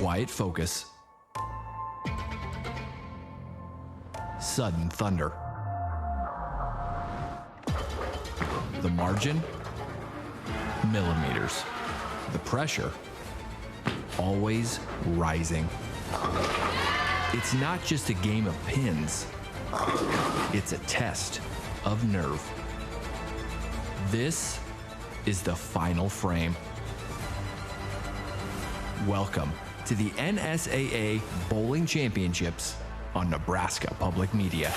Quiet focus. Sudden thunder. The margin? Millimeters. The pressure? Always rising. It's not just a game of pins. It's a test of nerve. This is the final frame. Welcome to the NSAA Bowling Championships on Nebraska Public Media.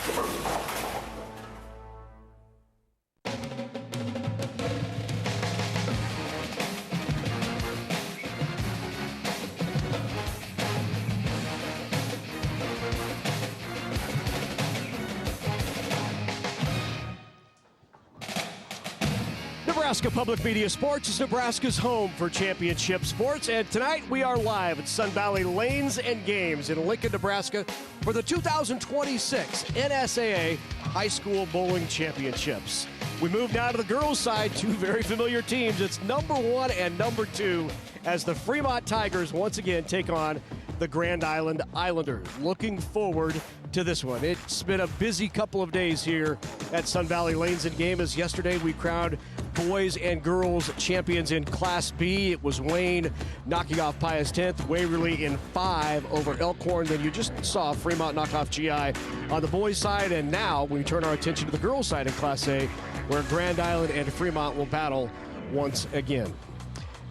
Nebraska Public Media Sports is Nebraska's home for championship sports, and tonight we are live at Sun Valley Lanes and Games in Lincoln, Nebraska for the 2026 NSAA High School Bowling Championships. We move now to the girls' side, two very familiar teams. It's number 1 and number 2 as the Fremont Tigers once again take on the Grand Island Islanders. Looking forward to this one. It's been a busy couple of days here at Sun Valley Lanes and Game, as yesterday we crowned boys and girls champions in Class B. It was Wayne knocking off Pius 10th, Waverly in 5 over Elkhorn. Then you just saw Fremont knock off GI on the boys' side, and now we turn our attention to the girls' side in Class A, where Grand Island and Fremont will battle once again.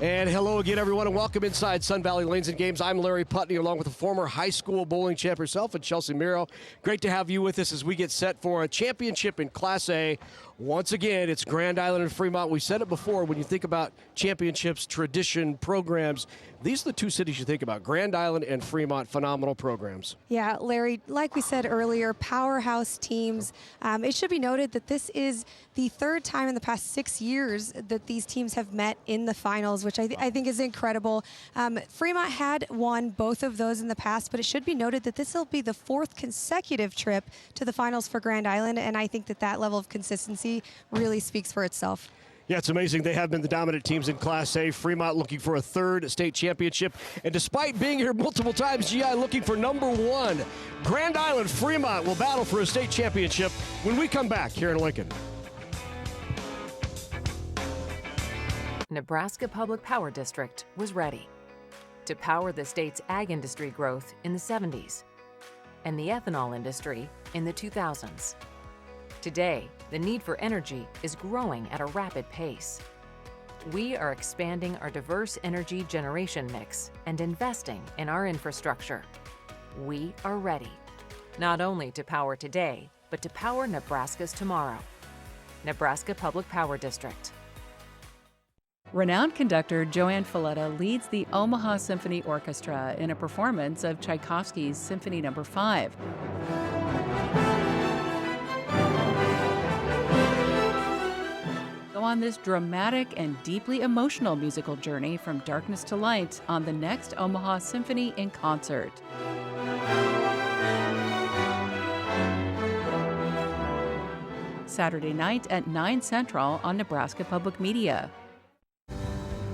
And hello again, everyone, and welcome inside Sun Valley Lanes and Games. I'm Larry Putney, along with the former high school bowling champ herself, and Chelsea Miro. Great to have you with us as we get set for a championship in Class A. Once again, it's Grand Island and Fremont. We said it before, when you think about championships, tradition, programs, these are the two cities you think about, Grand Island and Fremont, phenomenal programs. Yeah, Larry, like we said earlier, powerhouse teams. It should be noted that this is the third time in the past 6 years that these teams have met in the finals, which I think is incredible. Fremont had won both of those in the past, but it should be noted that this will be the 4th consecutive trip to the finals for Grand Island, and I think that that level of consistency really speaks for itself. Yeah, it's amazing. They have been the dominant teams in Class A. Fremont looking for a 3rd state championship. And despite being here multiple times, GI looking for number 1. Grand Island, Fremont will battle for a state championship when we come back here in Lincoln. Nebraska Public Power District was ready to power the state's ag industry growth in the 70s and the ethanol industry in the 2000s. Today, the need for energy is growing at a rapid pace. We are expanding our diverse energy generation mix and investing in our infrastructure. We are ready, not only to power today, but to power Nebraska's tomorrow. Nebraska Public Power District. Renowned conductor Joanne Falletta leads the Omaha Symphony Orchestra in a performance of Tchaikovsky's Symphony No. 5. Go on this dramatic and deeply emotional musical journey from darkness to light on the next Omaha Symphony in concert. Saturday night at 9 Central on Nebraska Public Media.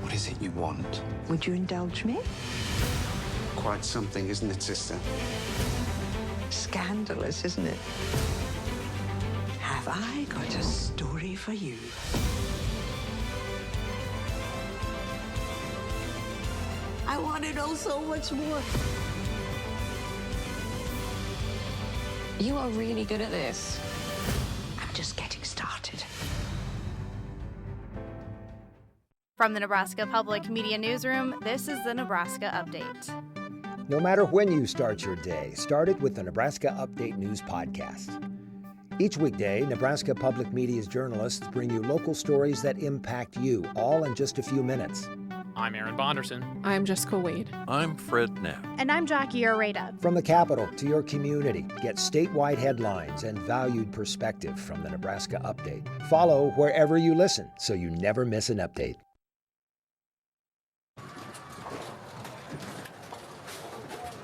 What is it you want? Would you indulge me? Quite something, isn't it, sister? Scandalous, isn't it? Have I got a story for you? I want to know so much more. You are really good at this. I'm just getting started. From the Nebraska Public Media Newsroom, this is the Nebraska Update. No matter when you start your day, start it with the Nebraska Update News Podcast. Each weekday, Nebraska Public Media's journalists bring you local stories that impact you, all in just a few minutes. I'm Aaron Bonderson. I'm Jessica Wade. I'm Fred Knapp. And I'm Jackie Areta. From the capital to your community, get statewide headlines and valued perspective from the Nebraska Update. Follow wherever you listen so you never miss an update.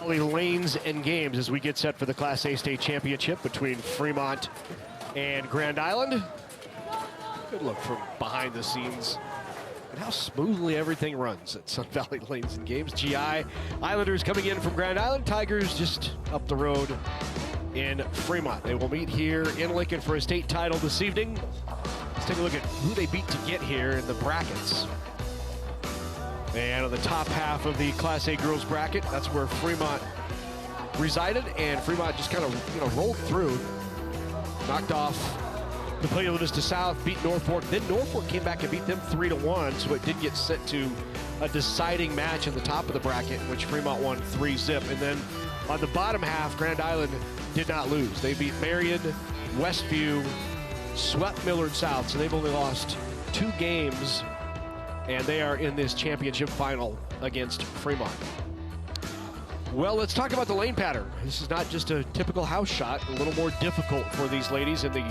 Lanes and Games as we get set for the Class A state championship between Fremont and Grand Island. Good look from behind the scenes and how smoothly everything runs at Sun Valley Lanes and Games. GI Islanders coming in from Grand Island, Tigers just up the road in Fremont. They will meet here in Lincoln for a state title this evening. Let's take a look at who they beat to get here in the brackets. And on the top half of the Class A girls bracket, that's where Fremont resided, and Fremont just kind of rolled through, knocked off the Paleologist South, beat Norfolk. Then Norfolk came back and beat them 3-1, so it did get set to a deciding match in the top of the bracket, in which Fremont won 3-0. And then on the bottom half, Grand Island did not lose. They beat Marion, Westview, swept Millard South, so they've only lost 2 games, and they are in this championship final against Fremont. Well, let's talk about the lane pattern. This is not just a typical house shot, a little more difficult for these ladies in the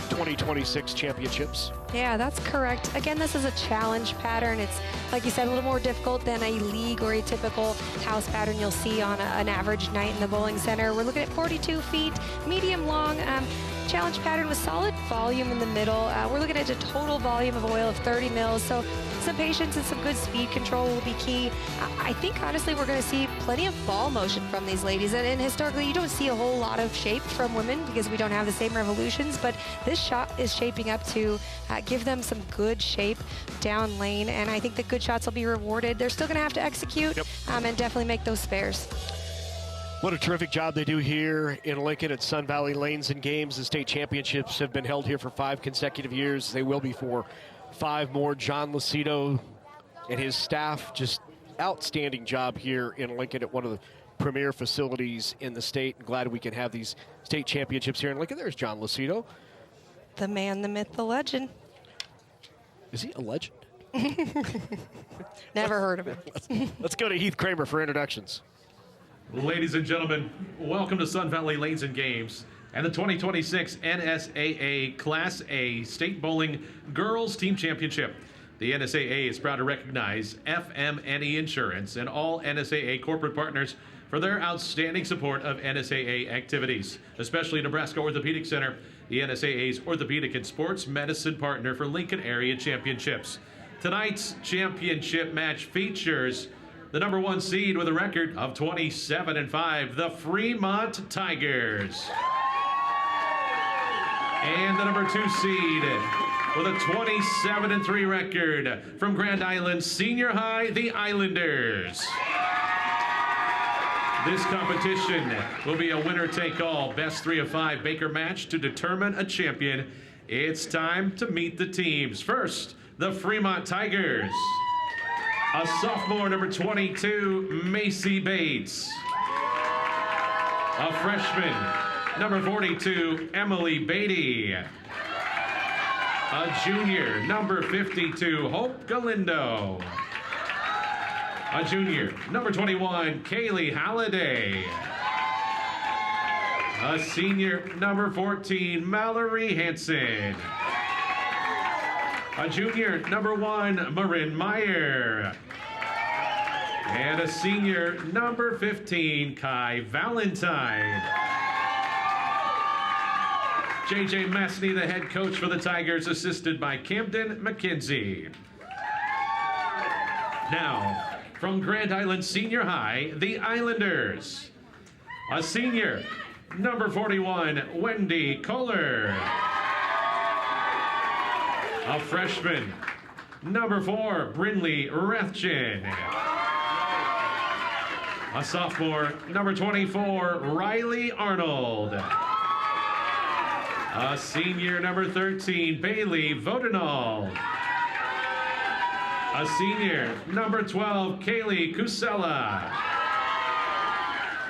2026 championships. Yeah, that's correct. Again, this is a challenge pattern. It's, like you said, a little more difficult than a league or a typical house pattern you'll see on an average night in the bowling center. We're looking at 42 feet, medium long. Challenge pattern with solid volume in the middle. We're looking at a total volume of oil of 30 mils. So some patience and some good speed control will be key. I think, honestly, we're going to see plenty of ball motion from these ladies. And historically, you don't see a whole lot of shape from women because we don't have the same revolutions. But this shot is shaping up to give them some good shape down lane. And I think the good shots will be rewarded. They're still going to have to execute and definitely make those spares. What a terrific job they do here in Lincoln at Sun Valley Lanes and Games. The state championships have been held here for 5 consecutive years. They will be for 5 more. John Lucido and his staff, just outstanding job here in Lincoln at one of the premier facilities in the state. Glad we can have these state championships here in Lincoln. There's John Lucido. The man, the myth, the legend. Is he a legend? Never heard of him. Let's go to Heath Kramer for introductions. Ladies and gentlemen, welcome to Sun Valley Lanes and Games and the 2026 NSAA Class A State Bowling Girls Team Championship. The NSAA is proud to recognize FMNE Insurance and all NSAA corporate partners for their outstanding support of NSAA activities, especially Nebraska Orthopedic Center, the NSAA's orthopedic and sports medicine partner for Lincoln area championships. Tonight's championship match features the number 1 seed with a record of 27-5, the Fremont Tigers. And the number 2 seed with a 27-3 record from Grand Island Senior High, the Islanders. This competition will be a winner-take-all, best 3 of 5 Baker match to determine a champion. It's time to meet the teams. First, the Fremont Tigers. A sophomore, number 22, Macy Bates. A freshman, number 42, Emily Beatty. A junior, number 52, Hope Galindo. A junior, number 21, Kaylee Halliday. A senior, number 14, Mallory Hansen. A junior, number 1, Marin Meyer. And a senior, number 15, Kai Valentine. J.J. Mastny, the head coach for the Tigers, assisted by Camden McKenzie. Now, from Grand Island Senior High, the Islanders. A senior, number 41, Wendy Kohler. A freshman, number 4, Brinley Rathjen. A sophomore, number 24, Riley Arnold. A senior, number 13, Bailey Vodinal. A senior, number 12, Kaylee Kusella.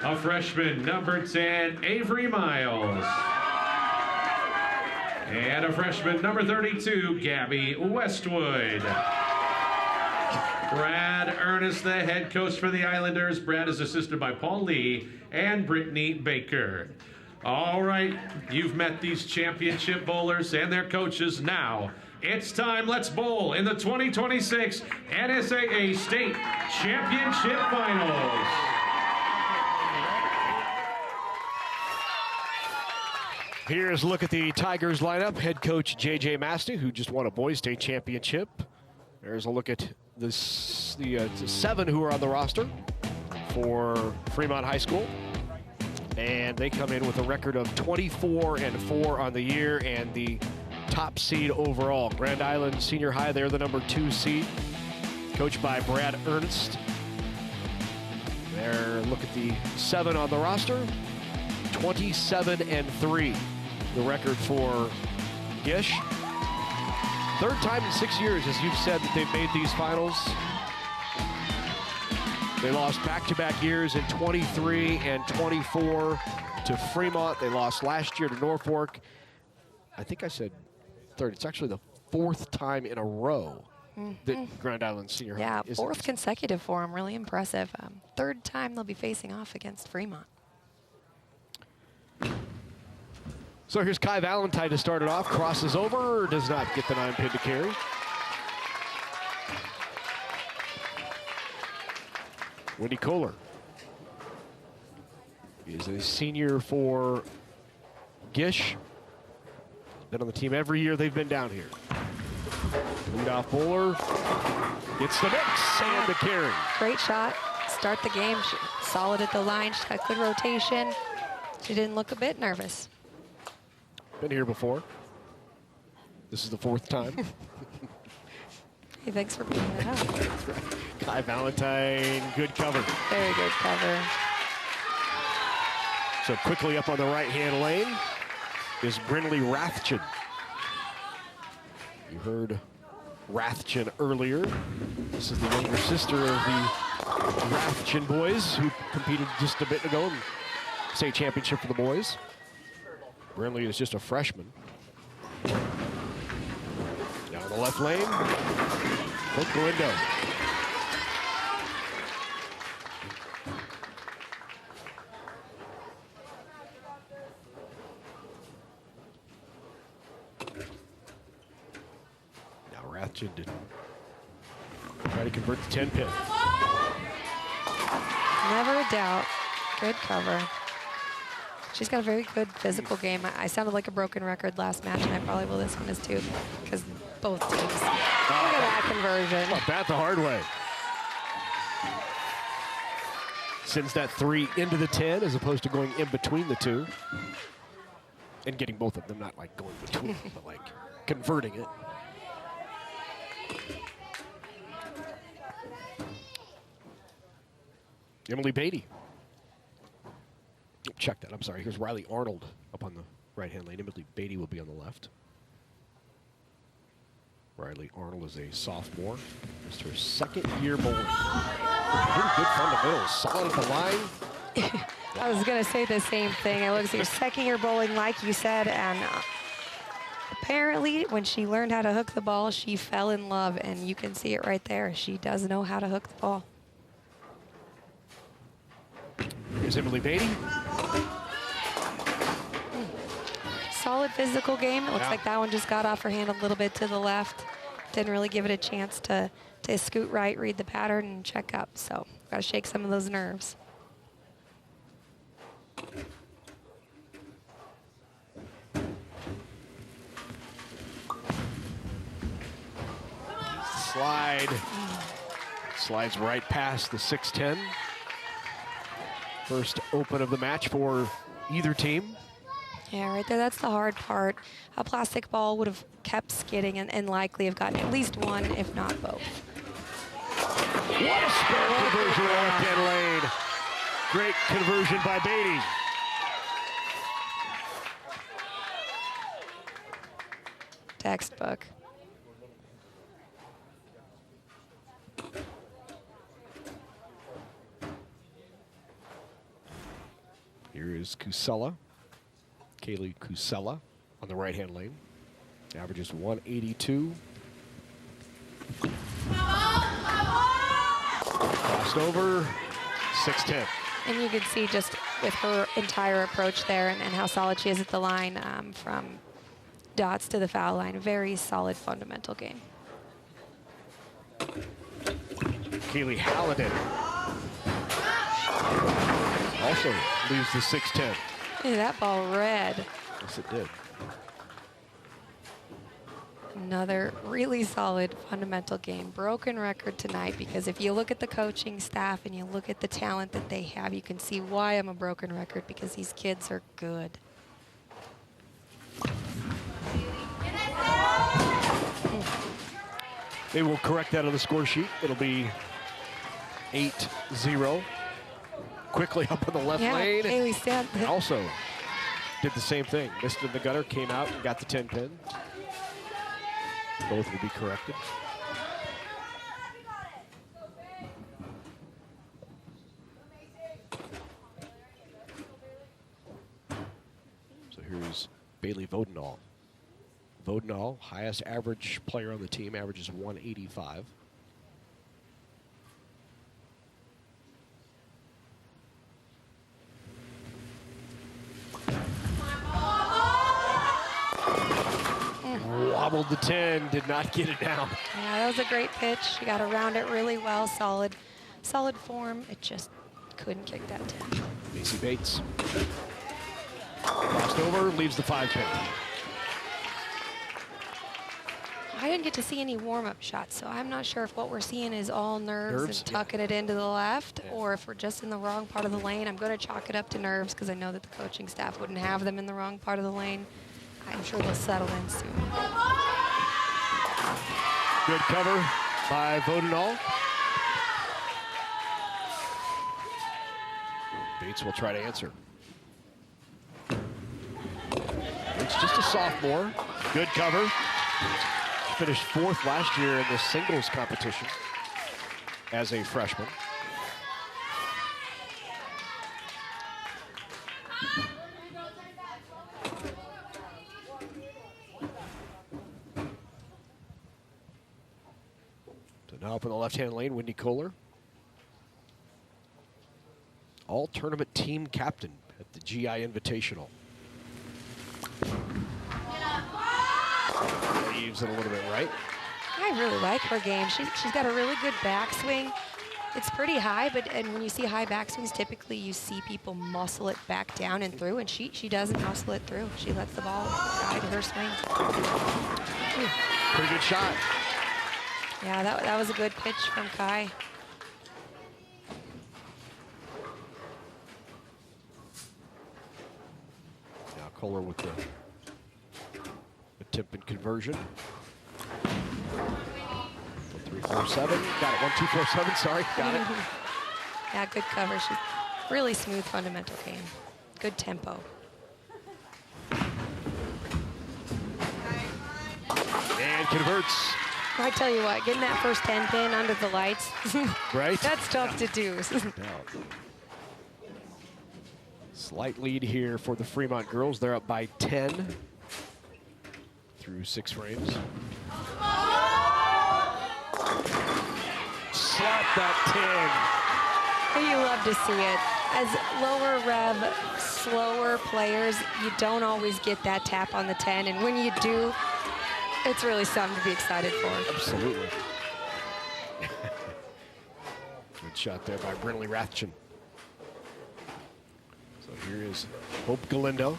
A freshman, number 10, Avery Miles. And a freshman, number 32, Gabby Westwood. Brad Ernest, the head coach for the Islanders. Brad is assisted by Paul Lee and Brittany Baker. All right, you've met these championship bowlers and their coaches. Now, it's time. Let's bowl in the 2026 NSAA State Championship Finals. Here's a look at the Tigers lineup. Head coach J.J. Mastny, who just won a boys state championship. There's a look at the 7 who are on the roster for Fremont High School. And they come in with a record of 24-4 on the year and the top seed overall. Grand Island Senior High, they're the number 2 seed, coached by Brad Ernst. There, look at the 7 on the roster, 27-3, the record for Gish. Third time in 6 years, as you've said, that they've made these finals. They lost back-to-back years in 23 and 24 to Fremont. They lost last year to Norfolk. I think I said third. It's actually the 4th time in a row that Grand Island Senior High. Yeah, 4th consecutive for them. Really impressive. 3rd time they'll be facing off against Fremont. So here's Kai Valentine to start it off. Crosses over, does not get the 9-pin to carry. Wendy Kohler is a senior for Gish. Been on the team every year they've been down here. Leadoff bowler gets the mix and the carry. Great shot. Start the game. Solid at the line. She's got good rotation. She didn't look a bit nervous. Been here before. This is the 4th time. Hey, thanks for bringing that up. Kai Valentine, good cover. Very good cover. So quickly up on the right-hand lane is Brinley Rathjen. You heard Rathjen earlier. This is the younger sister of the Rathjen boys who competed just a bit ago in the state championship for the boys. Brinley is just a freshman. Down the left lane, hook the window. Now Rathjen did try to convert the 10-pin. Never a doubt. Good cover. She's got a very good physical game. I sounded like a broken record last match, and I probably will this one as too, because both teams. Look at that conversion. Oh, bat the hard way. Sends that 3 into the 10 as opposed to going in between the 2. And getting both of them, not like going between them, but like converting it. Emily Beatty. Check that, I'm sorry. Here's Riley Arnold up on the right-hand lane. Emily Beatty will be on the left. Riley Arnold is a sophomore. Just her 2nd year bowling. Pretty good fundamentals. Solid at the line. I was going to say the same thing. It looks like your 2nd year bowling, like you said, and apparently when she learned how to hook the ball, she fell in love, and you can see it right there. She does know how to hook the ball. Here's Emily Beatty. Solid physical game. It looks like that one just got off her hand a little bit to the left. Didn't really give it a chance to scoot right, read the pattern, and check up. So got to shake some of those nerves. Slide. Slides right past the 6'10". First open of the match for either team. Yeah, right there, that's the hard part. A plastic ball would have kept skidding and likely have gotten at least one, if not both. What a spare conversion on left-hand lane. Great conversion by Beatty. Textbook. Here is Kusella, Kaylee Kusella on the right-hand lane. Averages 182. Crossed over, 6'10". And you can see just with her entire approach there and how solid she is at the line from dots to the foul line. Very solid fundamental game. Kaylee Halliday also leaves the 6'10". Hey, that ball red. Yes, it did. Another really solid fundamental game. Broken record tonight, because if you look at the coaching staff and you look at the talent that they have, you can see why I'm a broken record, because these kids are good. They will correct that on the score sheet. It'll be 8-0. Quickly up on the left lane. Haley said that. Also did the same thing. Missed in the gutter, came out and got the 10 pin. Both will be corrected. So here's Bailey Vodenall. Vodenall, highest average player on the team, averages 185. Wobbled the 10, did not get it down. Yeah, that was a great pitch. She got around it really well, solid form. It just couldn't kick that 10. Macy Bates. Crossed over, leaves the 5 pin. I didn't get to see any warm-up shots, so I'm not sure if what we're seeing is all nerves and tucking it into the left, or if we're just in the wrong part of the lane. I'm going to chalk it up to nerves, because I know that the coaching staff wouldn't have them in the wrong part of the lane. I'm sure they'll settle in soon. Good cover by Vodenall. Bates will try to answer. It's just a sophomore. Good cover. Finished 4th last year in the singles competition as a freshman. So now up in the left-hand lane, Wendy Kohler. All-tournament team captain at the GI Invitational. Leaves it a little bit right. I really like her game. She's got a really good backswing. It's pretty high, and when you see high backswings, typically you see people muscle it back down and through, and she doesn't muscle it through. She lets the ball guide her swing. Pretty good shot. Yeah, that was a good pitch from Kai. Now Kohler with the attempt and conversion. 3-4-7. Got it. 1-2-4-7. Sorry. Got it. Yeah, good cover. She's really smooth fundamental game. Good tempo. And converts. I tell you what, getting that first 10 pin under the lights, right? That's tough to do. Slight lead here for the Fremont girls. They're up by 10 through 6 frames. Slap that 10. You love to see it. As lower rev, slower players, you don't always get that tap on the 10, and when you do, it's really something to be excited for. Absolutely. Good shot there by Brinley Rathjen. So here is Hope Galindo.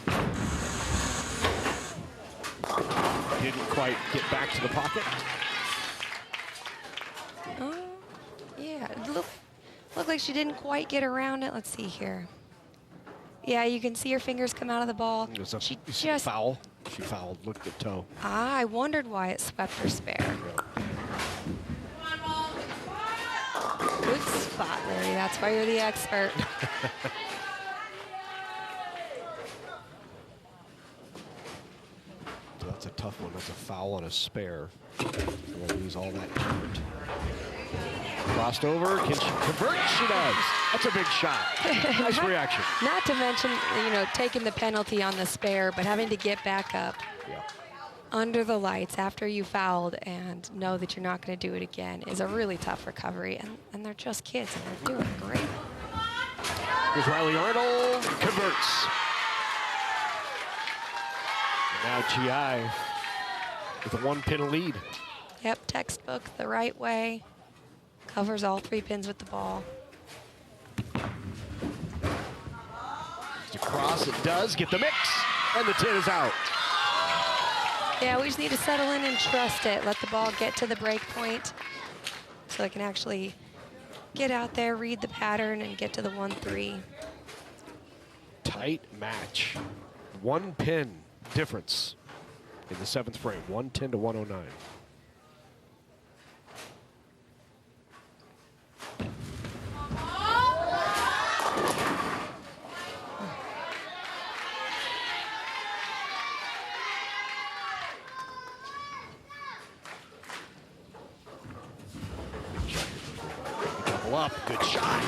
Didn't quite get back to the pocket. Oh, yeah. It looked like she didn't quite get around it. Let's see here. Yeah, you can see her fingers come out of the ball. She just foul. She fouled. Looked at toe. Ah, I wondered why it swept her spare. Good spot, Larry. That's why you're the expert. So that's a tough one. That's a foul on a spare. We'll lose all that count. Crossed over. Can she convert? She does. That's a big shot. Nice reaction. Not to mention, taking the penalty on the spare, but having to get back up under the lights after you fouled and know that you're not going to do it again is a really tough recovery. And they're just kids, and they're doing great. Here's Riley Arnold. Converts. And now GI with a 1-pin lead. Yep, textbook the right way. Covers all 3 pins with the ball. Just across, it does get the mix, and the 10 is out. Yeah, we just need to settle in and trust it. Let the ball get to the break point so they can actually get out there, read the pattern, and get to the 1-3. Tight match. 1 pin difference in the 7th frame, 110 to 109. Double up, good shot.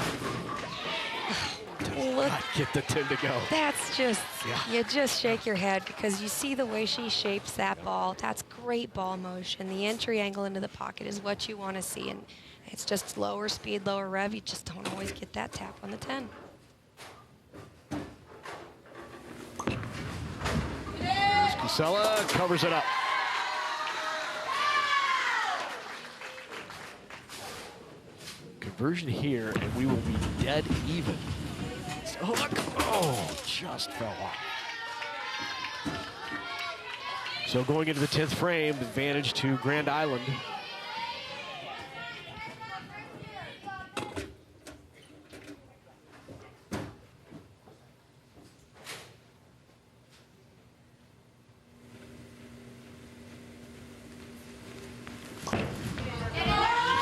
Look, Get the 10 to go. that's just, you just shake your head because you see the way she shapes that ball. That's great ball motion. The entry angle into the pocket is what you want to see, and it's just lower speed, lower rev. You just don't always get that tap on the 10. Casella covers it up. Conversion here, and we will be dead even. Oh, just fell off. So going into the 10th frame, advantage to Grand Island.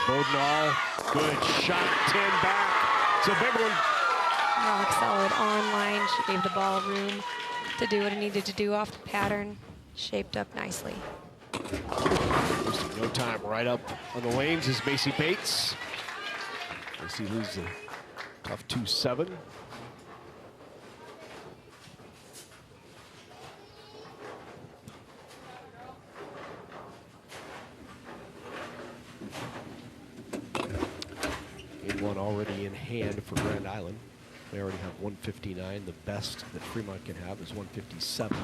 Bodenall, good shot, 10 back. It's a big one. Rock solid online. She gave the ball room to do what it needed to do off the pattern. Shaped up nicely. Wasting no time. Right up on the lanes is Macy Bates. Macy loses a tough 2-7. Game 1 already in hand for Grand Island. They already have 159. The best that Fremont can have is 157.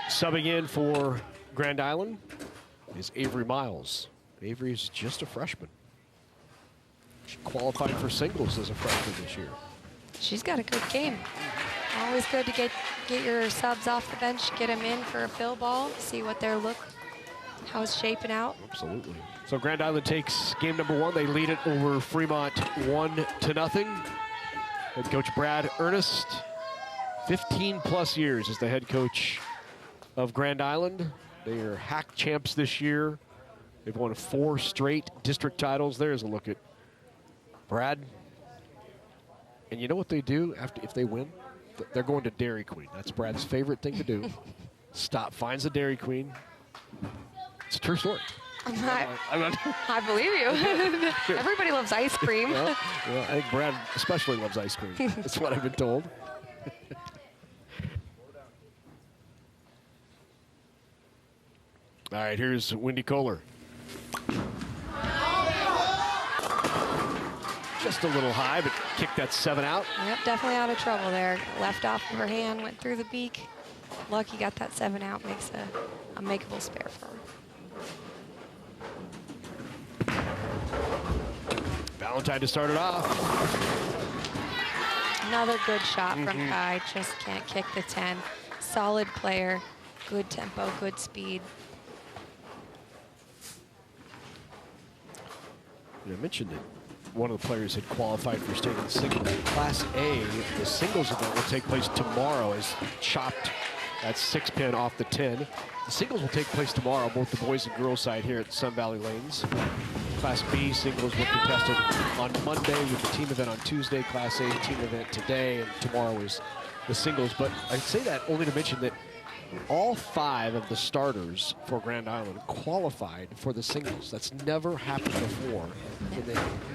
Subbing in for Grand Island is Avery Miles. Avery's just a freshman. She qualified for singles as a freshman this year. She's got a good game. Always good to get your subs off the bench, get them in for a fill ball, see what their look, how it's shaping out. Absolutely. So Grand Island takes game number 1. They lead it over Fremont 1-0. Head coach Brad Ernest, 15 plus years as the head coach of Grand Island. They are HAC champs this year. They've won 4 straight district titles. There's a look at Brad. And you know what they do if they win? They're going to Dairy Queen. That's Brad's favorite thing to do. Finds a Dairy Queen. It's a true story. I believe you. Everybody loves ice cream. Well, I think Brad especially loves ice cream. That's what I've been told. All right, here's Wendy Kohler. Just a little high, but kicked that 7 out. Yep, definitely out of trouble there. Left off of her hand, went through the beak. Lucky got that 7 out, makes a makeable spare for her. Valentine to start it off. Another good shot from Kai, just can't kick the 10. Solid player, good tempo, good speed. I mentioned it. One of the players had qualified for state in singles. Class A, the singles event will take place tomorrow as chopped that 6-pin off the 10. The singles will take place tomorrow, both the boys and girls side here at Sun Valley Lanes. Class B singles will be contested on Monday with the team event on Tuesday. Class A team event today, and tomorrow is the singles. But I say that only to mention that all 5 of the starters for Grand Island qualified for the singles. That's never happened before.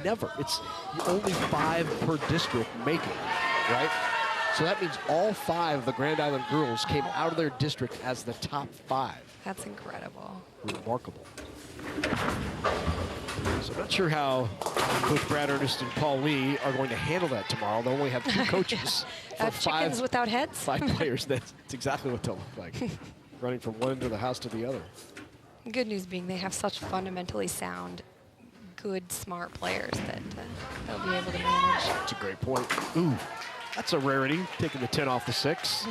Never. It's only 5 per district make it, right? So that means all 5 of the Grand Island girls came out of their district as the top 5. That's incredible. Remarkable. So I'm not sure how Coach Brad Ernest and Paul Lee are going to handle that tomorrow. They'll only have 2 coaches for chickens without heads. 5 players. That's exactly what they'll look like. Running from one end of the house to the other. Good news being they have such fundamentally sound, good, smart players that they'll be able to manage. That's a great point. Ooh, that's a rarity, taking the 10 off the 6.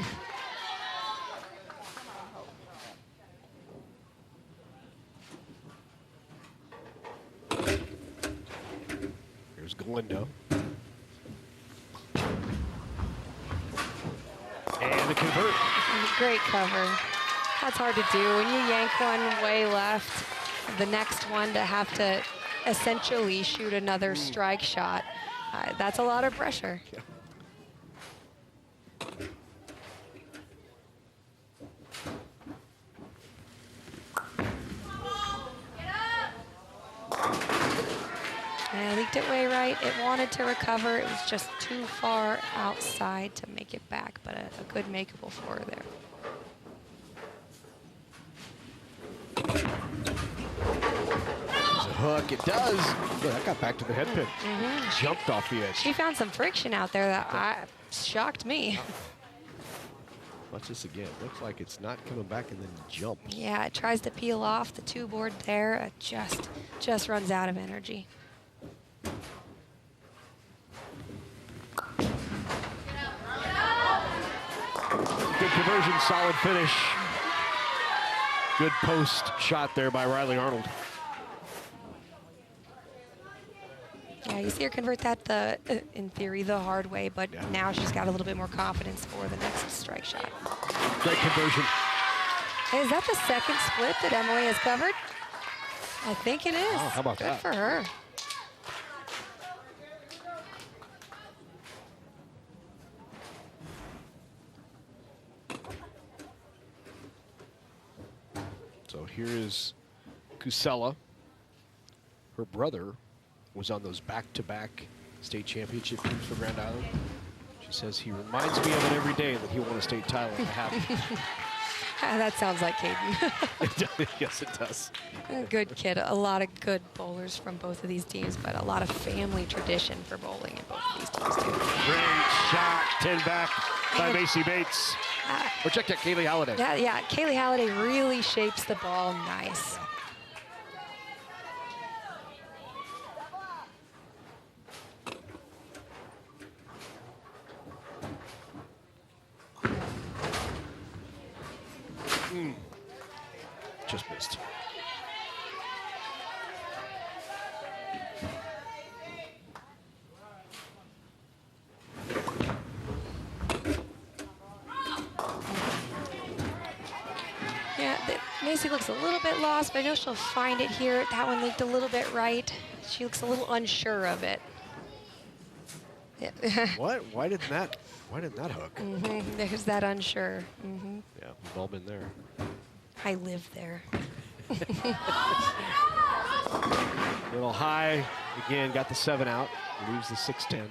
Here's Galindo. And the convert. Great cover. That's hard to do. When you yank one way left, the next one to have to essentially shoot another strike shot, that's a lot of pressure. Yeah. And leaked it way right. It wanted to recover. It was just too far outside to make it back, but a good makeable for her there. There's a hook. It does. Look, that got back to the head pin. Jumped off the edge. She found some friction out there that shocked me. Watch this again. Looks like it's not coming back and then jumps. Yeah, it tries to peel off the 2 board there. It just runs out of energy. Good conversion, solid finish. Good post shot there by Riley Arnold. Yeah, you see her convert that, in theory, the hard way, but now she's got a little bit more confidence for the next strike shot. Great conversion. Hey, is that the second split that Emily has covered? I think it is. Oh, how about that? Good for her. So here is Kusela. Her brother was on those back-to-back state championship teams for Grand Island. She says he reminds me of it every day that he won a state title. I haven't. That sounds like Caden. Yes, it does. Good kid. A lot of good bowlers from both of these teams, but a lot of family tradition for bowling in both of these teams, too. Great shot. 10 back by Macy Bates. Or check that, Kaylee Halliday. Yeah, Kaylee Halliday really shapes the ball nice. Just missed. Yeah, Macy looks a little bit lost, but I know she'll find it here. That one leaked a little bit right. She looks a little unsure of it. Yeah. What? Why didn't that hook? There's that unsure. Yeah, we've all been there. I live there. Little high. Again, got the 7 out. Leaves the 6-10.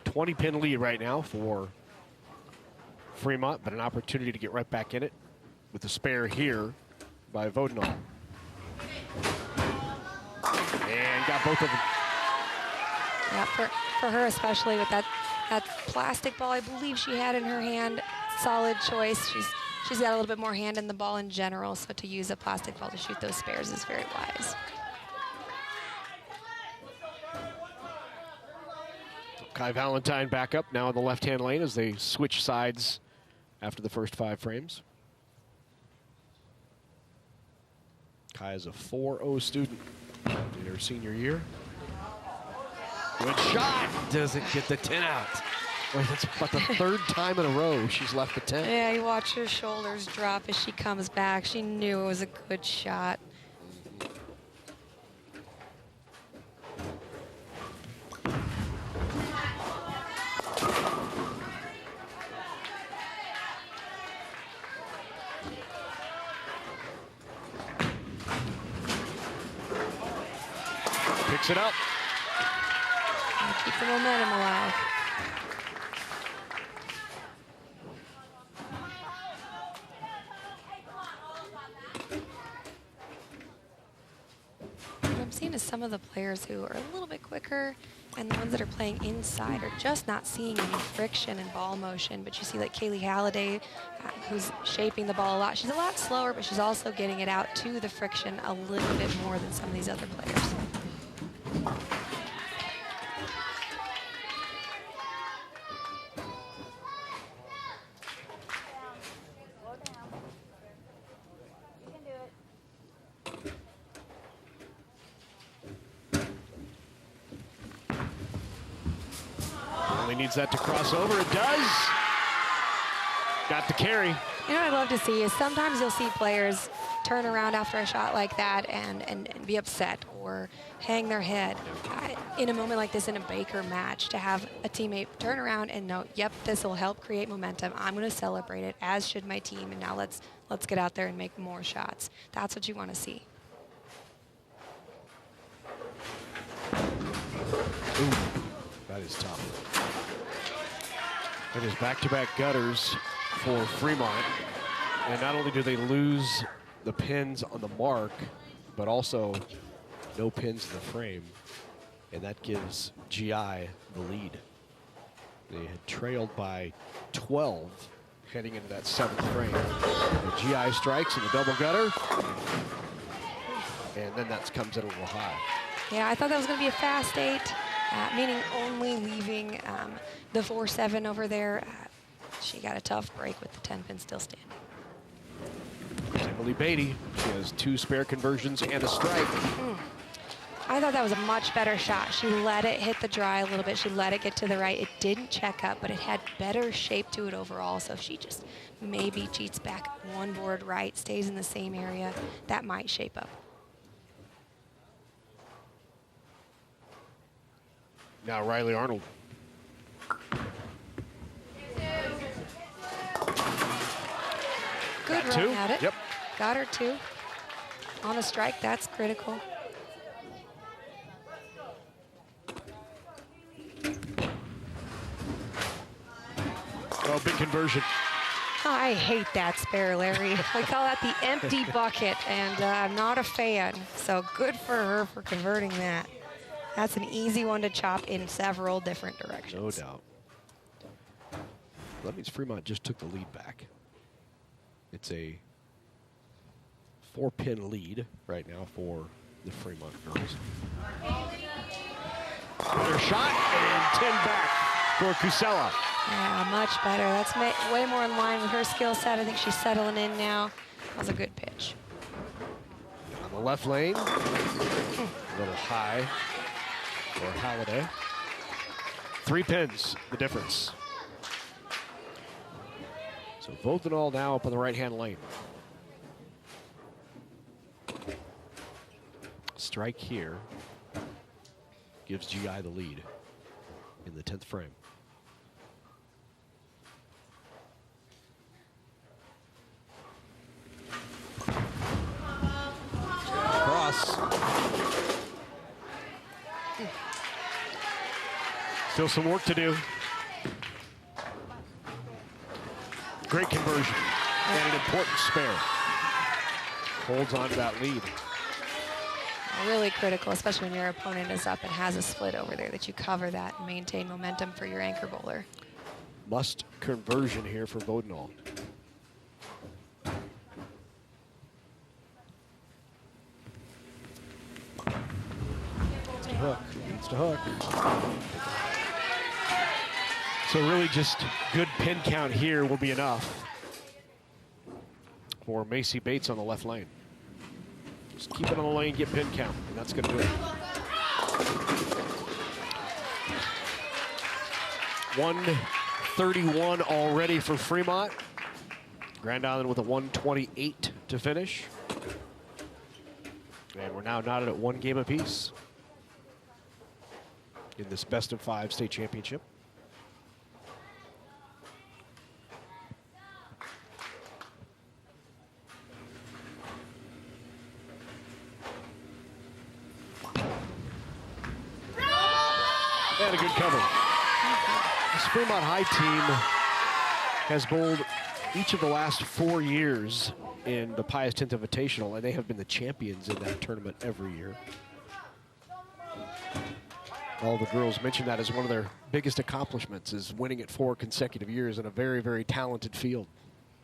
$20-pin lead right now for Fremont, but an opportunity to get right back in it with the spare here by Vodenall. And got both of them. Yeah, for her especially with that plastic ball I believe she had in her hand, solid choice. She's got a little bit more hand in the ball in general, so to use a plastic ball to shoot those spares is very wise. Kai Valentine back up now in the left-hand lane as they switch sides after the first 5 frames. Kai is a 4.0 student in her senior year. Good shot. Doesn't get the 10 out. Wait, that's about the 3rd time in a row she's left the 10. Yeah, you watch her shoulders drop as she comes back. She knew it was a good shot. picks it up. Keep the momentum alive. What I'm seeing is some of the players who are a little bit quicker and the ones that are playing inside are just not seeing any friction and ball motion. But you see like Kaylee Halliday, who's shaping the ball a lot. She's a lot slower, but she's also getting it out to the friction a little bit more than some of these other players. Needs that to cross over. It does. Got the carry. You know what I'd love to see is sometimes you'll see players turn around after a shot like that and be upset or hang their head. In a moment like this in a Baker match, to have a teammate turn around and know, yep, this will help create momentum. I'm going to celebrate it, as should my team, and now let's get out there and make more shots. That's what you want to see. Ooh, that is tough. It is back-to-back gutters for Fremont. And not only do they lose the pins on the mark, but also no pins in the frame. And that gives GI the lead. They had trailed by 12 heading into that 7th frame. The GI strikes in the double gutter. And then that comes in a little high. Yeah, I thought that was going to be a fast 8. Meaning only leaving the 4-7 over there. She got a tough break with the 10 pin still standing. Emily Beatty, she has 2 spare conversions and a strike. I thought that was a much better shot. She let it hit the dry a little bit. She let it get to the right. It didn't check up, but it had better shape to it overall. So if she just maybe cheats back one board right, stays in the same area, that might shape up. Now Riley Arnold. Good Got run 2. at it. Yep. Got her 2. On a strike, that's critical. Oh, big conversion. Oh, I hate that spare, Larry. We call that the empty bucket, and I'm not a fan. So good for her for converting that. That's an easy one to chop in several different directions. No doubt. That means Fremont just took the lead back. It's a 4-pin lead right now for the Fremont girls. Another shot and 10 back for Kusela. Yeah, much better. That's way more in line with her skill set. I think she's settling in now. That was a good pitch. On the left lane, a little high for Halliday. 3 pins, the difference. So both in all now up on the right-hand lane. Strike here gives GI the lead in the 10th frame. Cross. Still some work to do. Great conversion and an important spare. Holds on to that lead. Really critical, especially when your opponent is up and has a split over there, that you cover that and maintain momentum for your anchor bowler. Must conversion here for Bodenall. Needs to hook. Needs to hook. So really just good pin count here will be enough for Macy Bates on the left lane. Just keep it on the lane, get pin count, and that's going to do it. 131 already for Fremont. Grand Island with a 128 to finish. And we're now knotted at 1 game apiece in this best-of-5 state championship. And a good cover. This Fremont High team has bowled each of the last 4 years in the Pius X Invitational, and they have been the champions in that tournament every year. All the girls mentioned that as one of their biggest accomplishments, is winning it 4 consecutive years in a very, very talented field.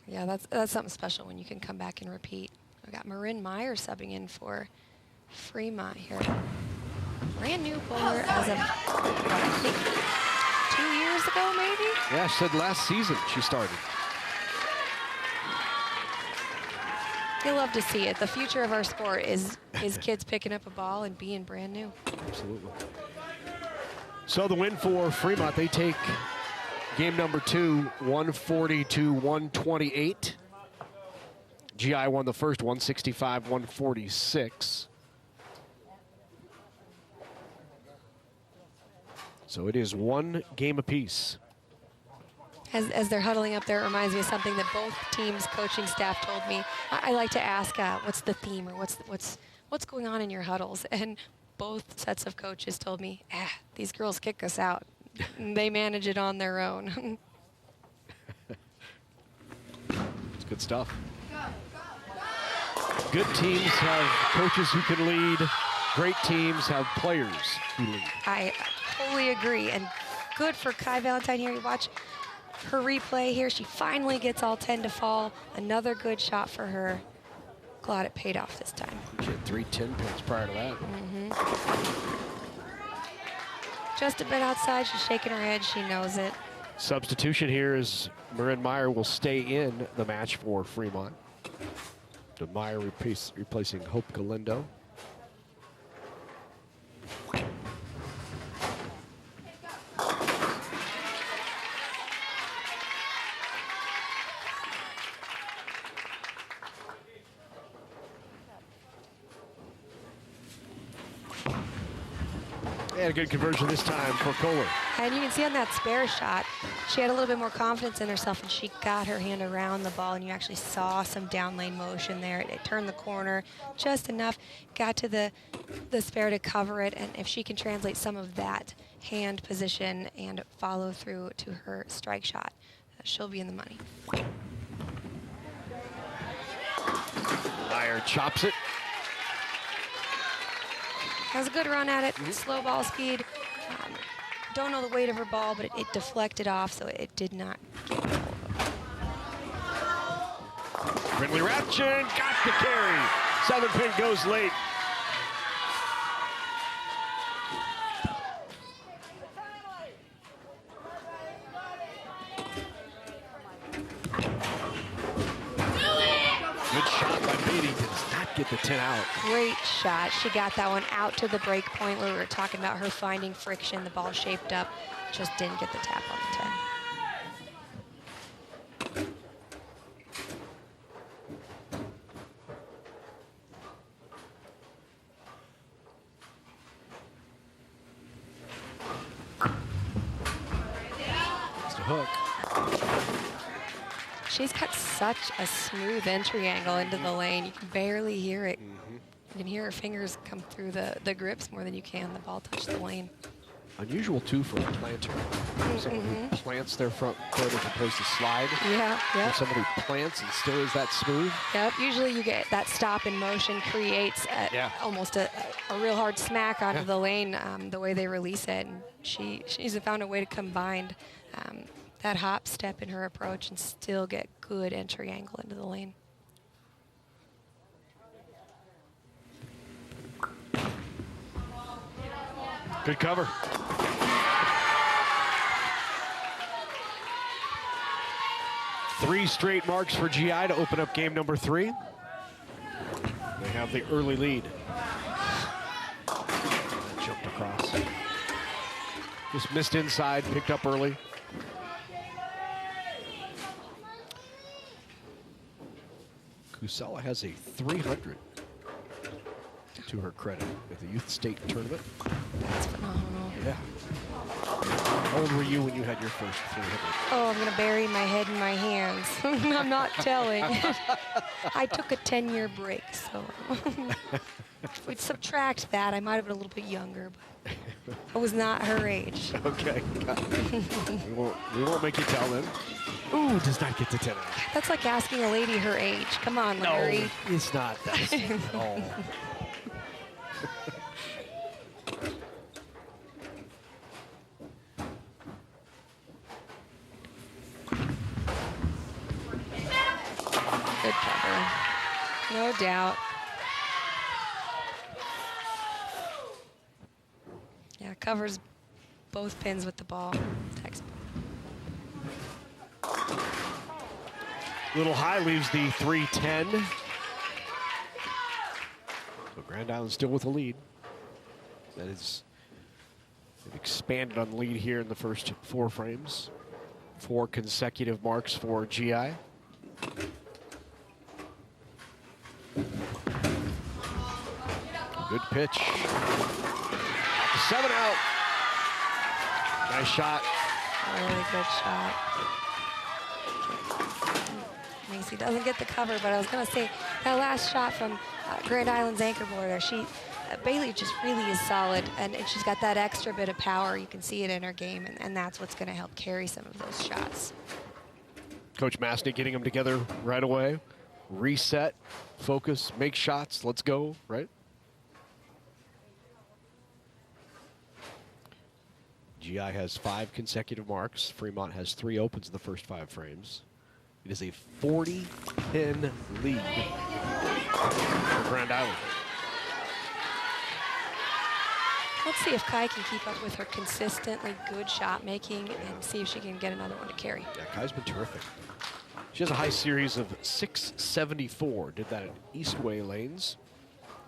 Yeah, that's something special when you can come back and repeat. We got Marin Meyer subbing in for Fremont here. Brand new bowler as of, I think, 2 years ago, maybe? Yeah, she said last season she started. They love to see it. The future of our sport is kids picking up a ball and being brand new. Absolutely. So the win for Fremont, they take game number 2, 140-128. GI won the first, 165-146. So it is 1 game apiece. As they're huddling up there, it reminds me of something that both teams' coaching staff told me. I like to ask, what's the theme, or what's going on in your huddles? And both sets of coaches told me, these girls kick us out. They manage it on their own. It's good stuff. Good teams have coaches who can lead. Great teams have players who lead. I totally agree. And good for Kai Valentine here. You watch her replay here. She finally gets all 10 to fall. Another good shot for her. Glad it paid off this time. She had 3 10 pins prior to that. Just a bit outside. She's shaking her head. She knows it. Substitution here is Marin Meyer will stay in the match for Fremont. Meyer replacing Hope Galindo. And a good conversion this time for Kohler. And you can see on that spare shot, she had a little bit more confidence in herself, and she got her hand around the ball, and you actually saw some down lane motion there. It turned the corner just enough, got to the spare to cover it, and if she can translate some of that hand position and follow through to her strike shot, she'll be in the money. Meyer chops it. Has a good run at it, slow ball speed. Don't know the weight of her ball, but it deflected off, so it did not get hold of it. Brindley Ratchin got the carry. 7 pin goes late. Good shot by Beatty. Does not get the 10 out. Great shot. She got that one out to the break point where we were talking about her finding friction. The ball shaped up, just didn't get the tap on the 10. It's a hook. She's got such a smooth entry angle into the lane. You can barely hear it. You can hear her fingers come through the grips more than you can the ball touch the lane. Unusual, too, for a planter. Someone who plants their front foot as opposed to slide. Yeah. Somebody who plants and still is that smooth. Yep, usually you get that stop in motion creates almost a real hard smack onto the lane the way they release it. And she's found a way to combine that hop step in her approach and still get good entry angle into the lane. Good cover. Three straight marks for GI to open up game number 3. They have the early lead. Jumped across. Just missed inside, picked up early. Kusala has a 300 to her credit at the youth state tournament. That's phenomenal. Yeah. How old were you when you had your first 300? Oh, I'm going to bury my head in my hands. I'm not telling. I took a 10-year break, so if we subtract that, I might have been a little bit younger, but I was not her age. Okay. we won't make you tell them. Ooh, does not get to 10. That's like asking a lady her age. Come on, Larry. No, it's not that at all. Good cover. No doubt. Yeah, covers both pins with the ball. Textbook. Little high leaves the 3-10. So Grand Island still with a lead. That is, they've expanded on the lead here in the first 4 frames. 4 consecutive marks for GI. Good pitch. 7 out. Nice shot. Really good shot. Macy doesn't get the cover, but I was going to say that last shot from Grand Island's anchor bowler there, Bailey just really is solid, and she's got that extra bit of power. You can see it in her game, and that's what's going to help carry some of those shots. Coach Masnick getting them together right away. Reset, focus, make shots, let's go, right? GI has 5 consecutive marks. Fremont has 3 opens in the first 5 frames. It is a 40-pin lead for Grand Island. Let's see if Kai can keep up with her consistently good shot making and see if she can get another one to carry. Yeah, Kai's been terrific. She has a high series of 674. Did that at Eastway Lanes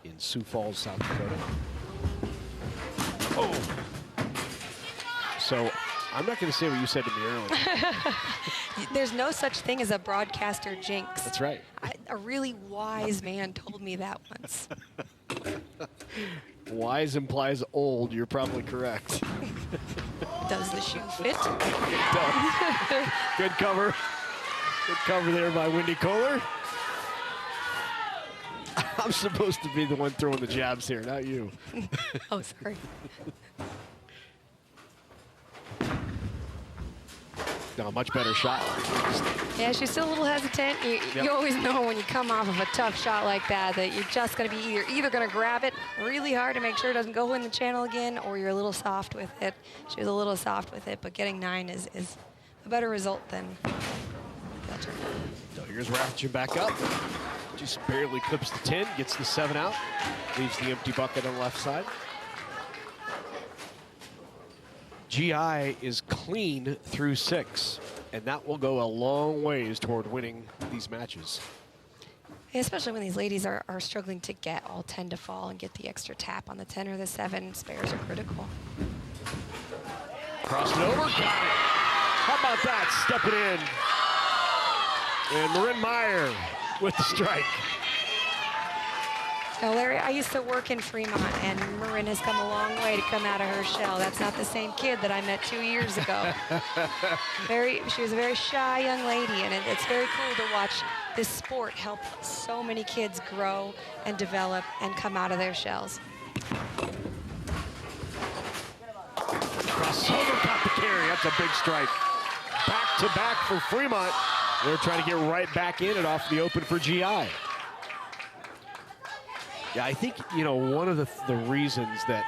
in Sioux Falls, South Dakota. Oh! So I'm not going to say what you said to me earlier. There's no such thing as a broadcaster jinx. That's right. A really wise man told me that once. Wise implies old. You're probably correct. Does the shoe fit? It does. Good cover. Good cover there by Wendy Kohler. I'm supposed to be the one throwing the jabs here, not you. Oh, sorry. No, much better shot. Yeah, she's still a little hesitant. You always know when you come off of a tough shot like that you're just going to be either going to grab it really hard to make sure it doesn't go in the channel again, or you're a little soft with it. She was a little soft with it, but getting 9 is a better result than Belcher. So here's Raffigan back up. Just barely clips the 10, gets the 7 out, leaves the empty bucket on the left side. GI is clean through 6, and that will go a long ways toward winning these matches. Yeah, especially when these ladies are struggling to get all 10 to fall and get the extra tap on the 10 or the 7. Spares are critical. Crossed it over, got it. How about that? Step it in. And Marin Meyer with the strike. Now, Larry, I used to work in Fremont, and Marin has come a long way to come out of her shell. That's not the same kid that I met 2 years ago. She was a very shy young lady, and it's very cool to watch this sport help so many kids grow and develop and come out of their shells. Crossover got the carry. That's a big strike. Back to back for Fremont. They're trying to get right back in and off the open for GI. Yeah, I think, one of the reasons that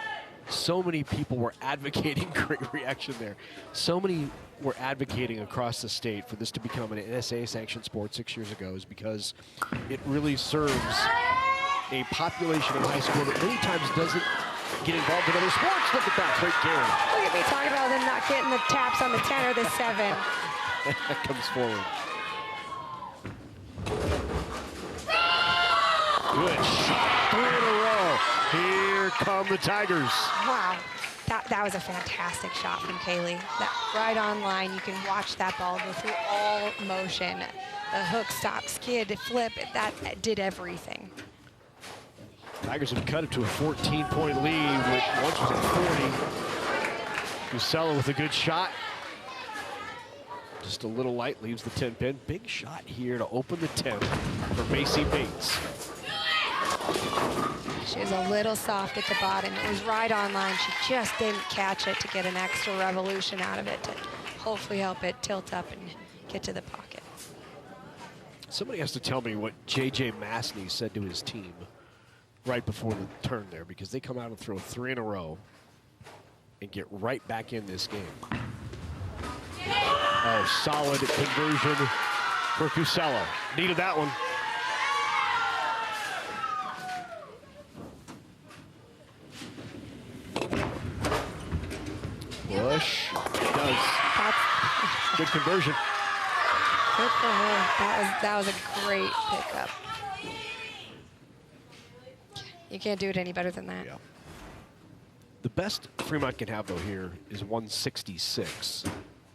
so many people were advocating, great reaction there, so many were advocating across the state for this to become an NSAA sanctioned sport 6 years ago is because it really serves a population in high school that many times doesn't get involved in other sports. Look at that, great carry. Look at me talking about them not getting the taps on the 10 or the 7. That comes forward. Good shot. 3 in a row. Here come the Tigers. Wow. That was a fantastic shot from Kaylee. That right on line, you can watch that ball go through all motion. The hook, stop, skid, flip, that did everything. Tigers have cut it to a 14-point lead, which once was at 40. Cusella with a good shot. Just a little light, leaves the 10 pin. Big shot here to open the 10 for Macy Bates. She was a little soft at the bottom. It was right on line. She just didn't catch it to get an extra revolution out of it to hopefully help it tilt up and get to the pocket. Somebody has to tell me what J.J. Masney said to his team right before the turn there, because they come out and throw 3 in a row and get right back in this game. Oh, solid conversion for Cusella. Needed that one. Bush does. Good conversion. Good for her. That was a great pickup. You can't do it any better than that. Yeah. The best Fremont can have, though, here is 166.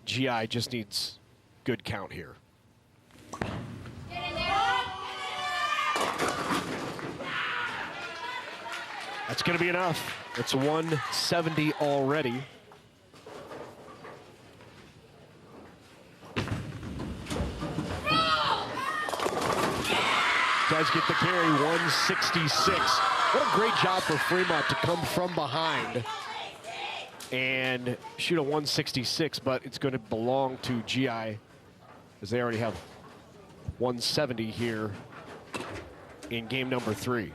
GI just needs good count here. That's going to be enough. It's 170 already. Does get the carry, 166. What a great job for Fremont to come from behind and shoot a 166, but it's going to belong to GI as they already have 170 here in game number 3.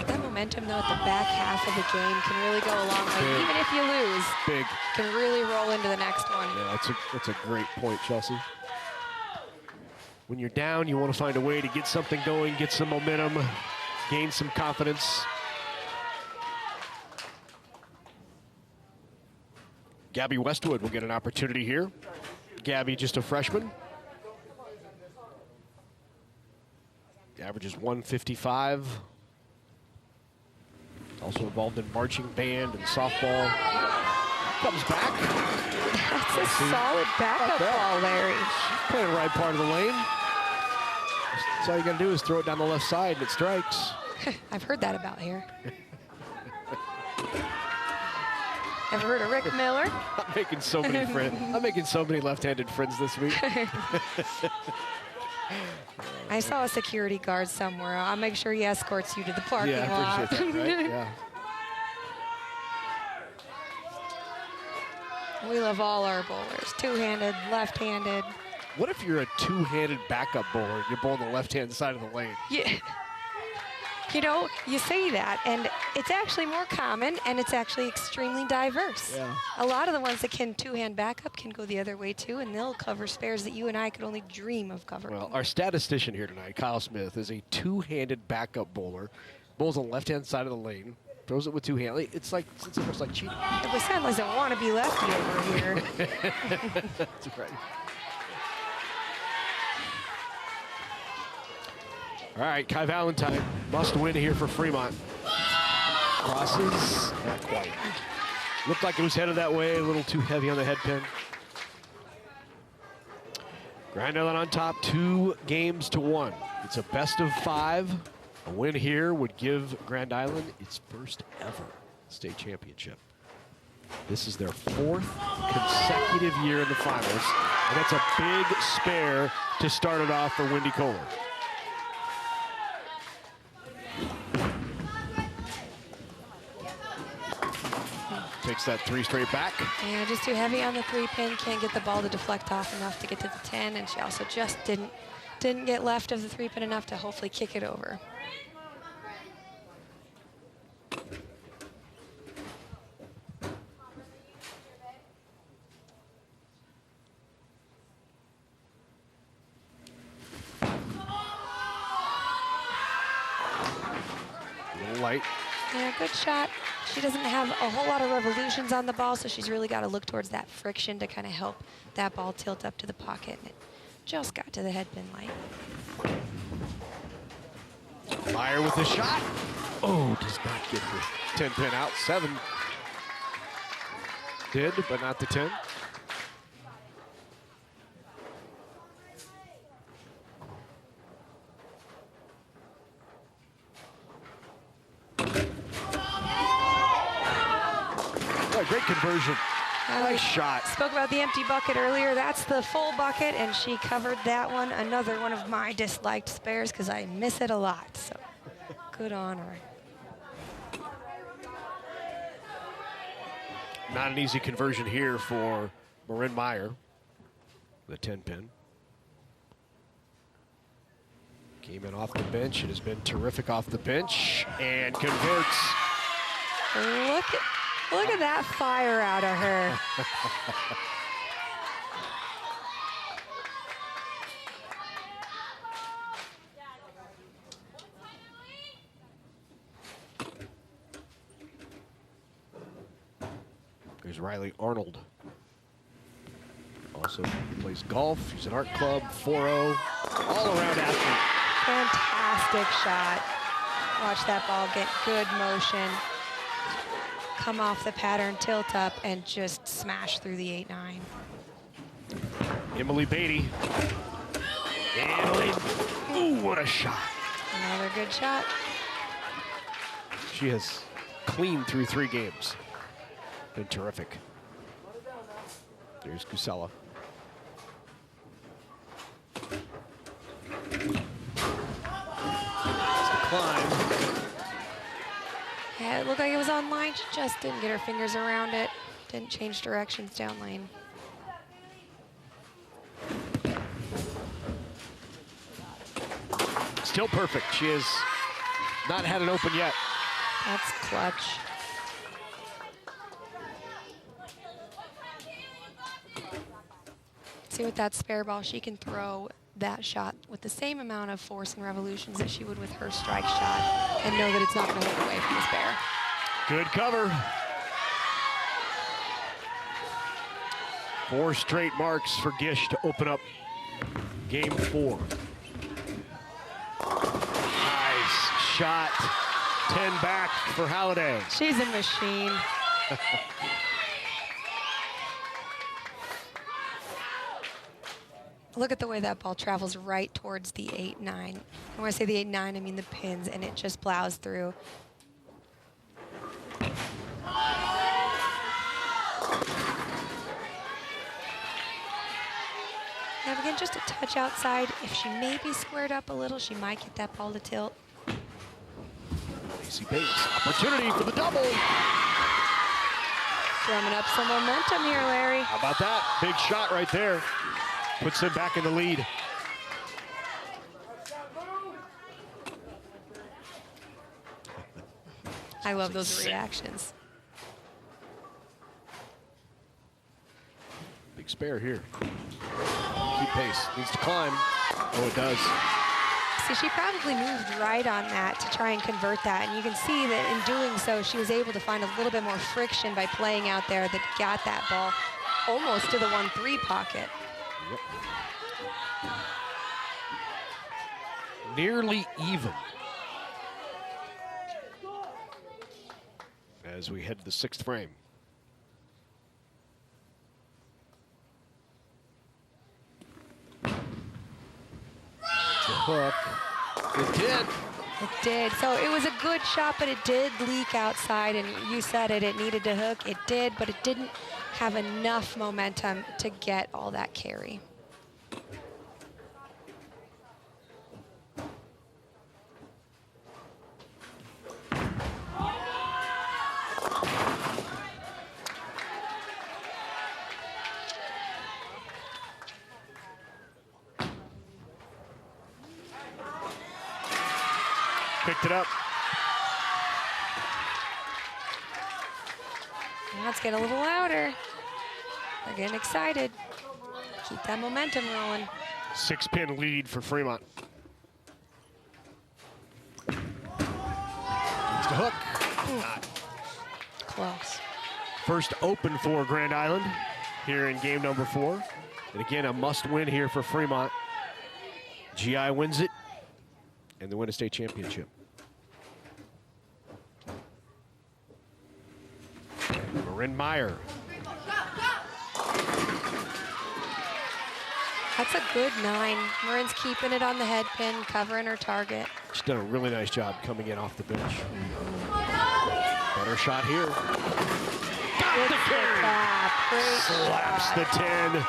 That momentum, though, at the back half of the game can really go a long way. Even if you lose, big, can really roll into the next one. Yeah, that's a great point, Chelsea. When you're down, you want to find a way to get something going, get some momentum, gain some confidence. Gabby Westwood will get an opportunity here. Gabby, just a freshman. Averages 155. Also involved in marching band and softball. Comes back. That's a solid backup ball, Larry. She's playing the right part of the lane. That's all you got to do is throw it down the left side and it strikes. I've heard that about here. Ever heard of Rick Miller? I'm making so many friends. I'm making so many left-handed friends this week. I saw a security guard somewhere. I'll make sure he escorts you to the parking lot. I appreciate that, right? Yeah. We love all our bowlers. Two-handed, left-handed. What if you're a two-handed backup bowler? You're bowling the left-hand side of the lane. Yeah. You know, you say that, and it's actually more common, and it's actually extremely diverse. Yeah. A lot of the ones that can two-hand backup can go the other way, too, and they'll cover spares that you and I could only dream of covering. Well, our statistician here tonight, Kyle Smith, is a two-handed backup bowler. Bowls on the left-hand side of the lane. Throws it with two hands. It's almost like cheating. We sound like a wannabe lefty over here. That's right. All right, Kai Valentine must win here for Fremont. Crosses, not quite. Looked like it was headed that way, a little too heavy on the head pin. Grand Island on top, 2-1. It's a best of 5. A win here would give Grand Island its first ever state championship. This is their 4th consecutive year in the finals, and that's a big spare to start it off for Wendy Kohler. Takes that 3 straight back. Yeah, just too heavy on the 3-pin. Can't get the ball to deflect off enough to get to the 10, and she also just didn't get left of the 3-pin enough to hopefully kick it over. A little light. Yeah, good shot. She doesn't have a whole lot of revolutions on the ball, so she's really got to look towards that friction to kind of help that ball tilt up to the pocket. And it just got to the head pin light. Meyer with the shot. Oh, does not get the 10 pin out. 7 did, but not the 10. great conversion. Nice shot. Spoke about the empty bucket earlier. That's the full bucket, and she covered that one. Another one of my disliked spares because I miss it a lot. So good on her. Not an easy conversion here for Marin Meyer, the 10-pin. Came in off the bench. It has been terrific off the bench and converts. Look at that fire out of her. There's Riley Arnold. Also plays golf. She's an art club, 4-0, all-around athlete. Fantastic shot. Watch that ball get good motion. Come off the pattern, tilt up, and just smash through the 8-9. Emily Beatty. Emily, ooh, what a shot. Another good shot. She has cleaned through 3 games. Been terrific. There's Gusella. It's the climb. Yeah, it looked like it was on line. She just didn't get her fingers around it. Didn't change directions down lane. Still perfect. She has not had it open yet. That's clutch. See, with that spare ball, she can throw that shot with the same amount of force and revolutions that she would with her strike shot and know that it's not going to look away from the spare. Good cover. 4 straight marks for Gish to open up game 4. Nice shot. 10 back for Halliday. She's a machine. Look at the way that ball travels right towards the 8-9. And when I say the 8-9, I mean the pins, and it just plows through. Now again, just a touch outside. If she maybe squared up a little, she might get that ball to tilt. Lacey Bates, opportunity for the double. Drumming up some momentum here, Larry. How about that? Big shot right there. Puts them back in the lead. I love those reactions. Big spare here. Keep pace. Needs to climb. Oh, it does. See, she probably moved right on that to try and convert that. And you can see that in doing so, she was able to find a little bit more friction by playing out there that got that ball almost to the 1-3 pocket. Yep. Nearly even. As we head to the 6th frame. Hook. It did. It did. So it was a good shot, but it did leak outside, and you said it needed to hook. It did, but it didn't have enough momentum to get all that carry. Picked it up. Now it's getting a little louder. They're getting excited. Keep that momentum rolling. 6-pin lead for Fremont. Needs to hook. Not. Close. First open for Grand Island here in game number 4. And again, a must-win here for Fremont. GI wins it, and they win a state championship. Marin Meyer. That's a good 9. Marin's keeping it on the head pin, covering her target. She's done a really nice job coming in off the bench. Better shot here. Got the game. Great Slaps shot. the 10.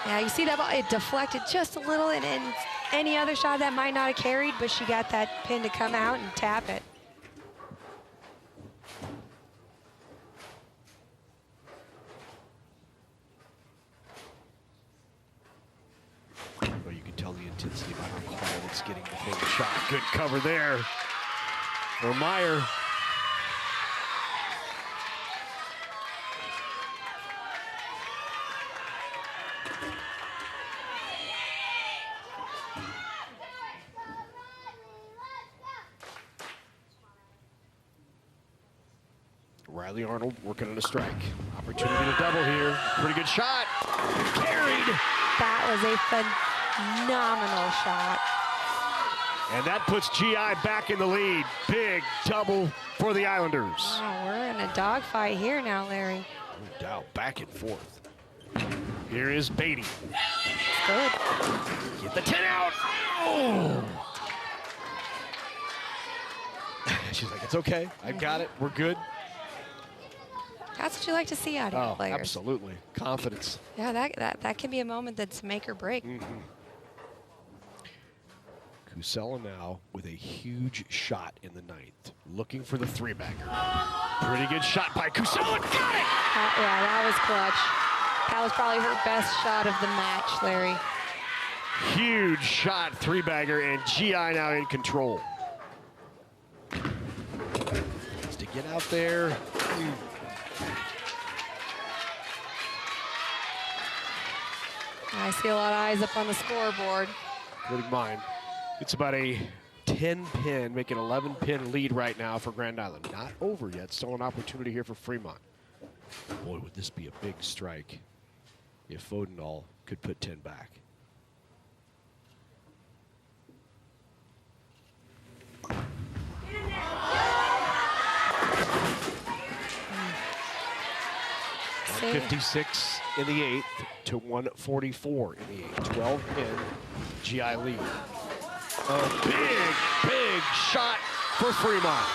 Yeah, you see that ball, it deflected just a little, and any other shot that might not have carried, but she got that pin to come out and tap it. Well, you can tell the intensity by the call that's getting before the shot. Good cover there for Meyer. Riley Arnold working on a strike. Opportunity to double here. Pretty good shot. Carried. That was a phenomenal shot. And that puts GI back in the lead. Big double for the Islanders. Wow, we're in a dogfight here now, Larry. No doubt, back and forth. Here is Beatty. Good. Get the 10 out. Oh. She's like, it's okay. I got it. We're good. That's what you like to see out of your players. Absolutely. Confidence. Yeah, that can be a moment that's make or break. Kusela now with a huge shot in the ninth. Looking for the three-bagger. Pretty good shot by Kusela. Got it! Yeah, that was clutch. That was probably her best shot of the match, Larry. Huge shot, three-bagger, and GI now in control. Needs to get out there. I see a lot of eyes up on the scoreboard. Including mine. It's about a 10-pin, make an 11-pin lead right now for Grand Island. Not over yet. Still an opportunity here for Fremont. Boy, would this be a big strike if Fodenall could put 10 back. See? 56 in the 8th to 144 in the 8th. 12-pin GI lead. A big shot for Fremont.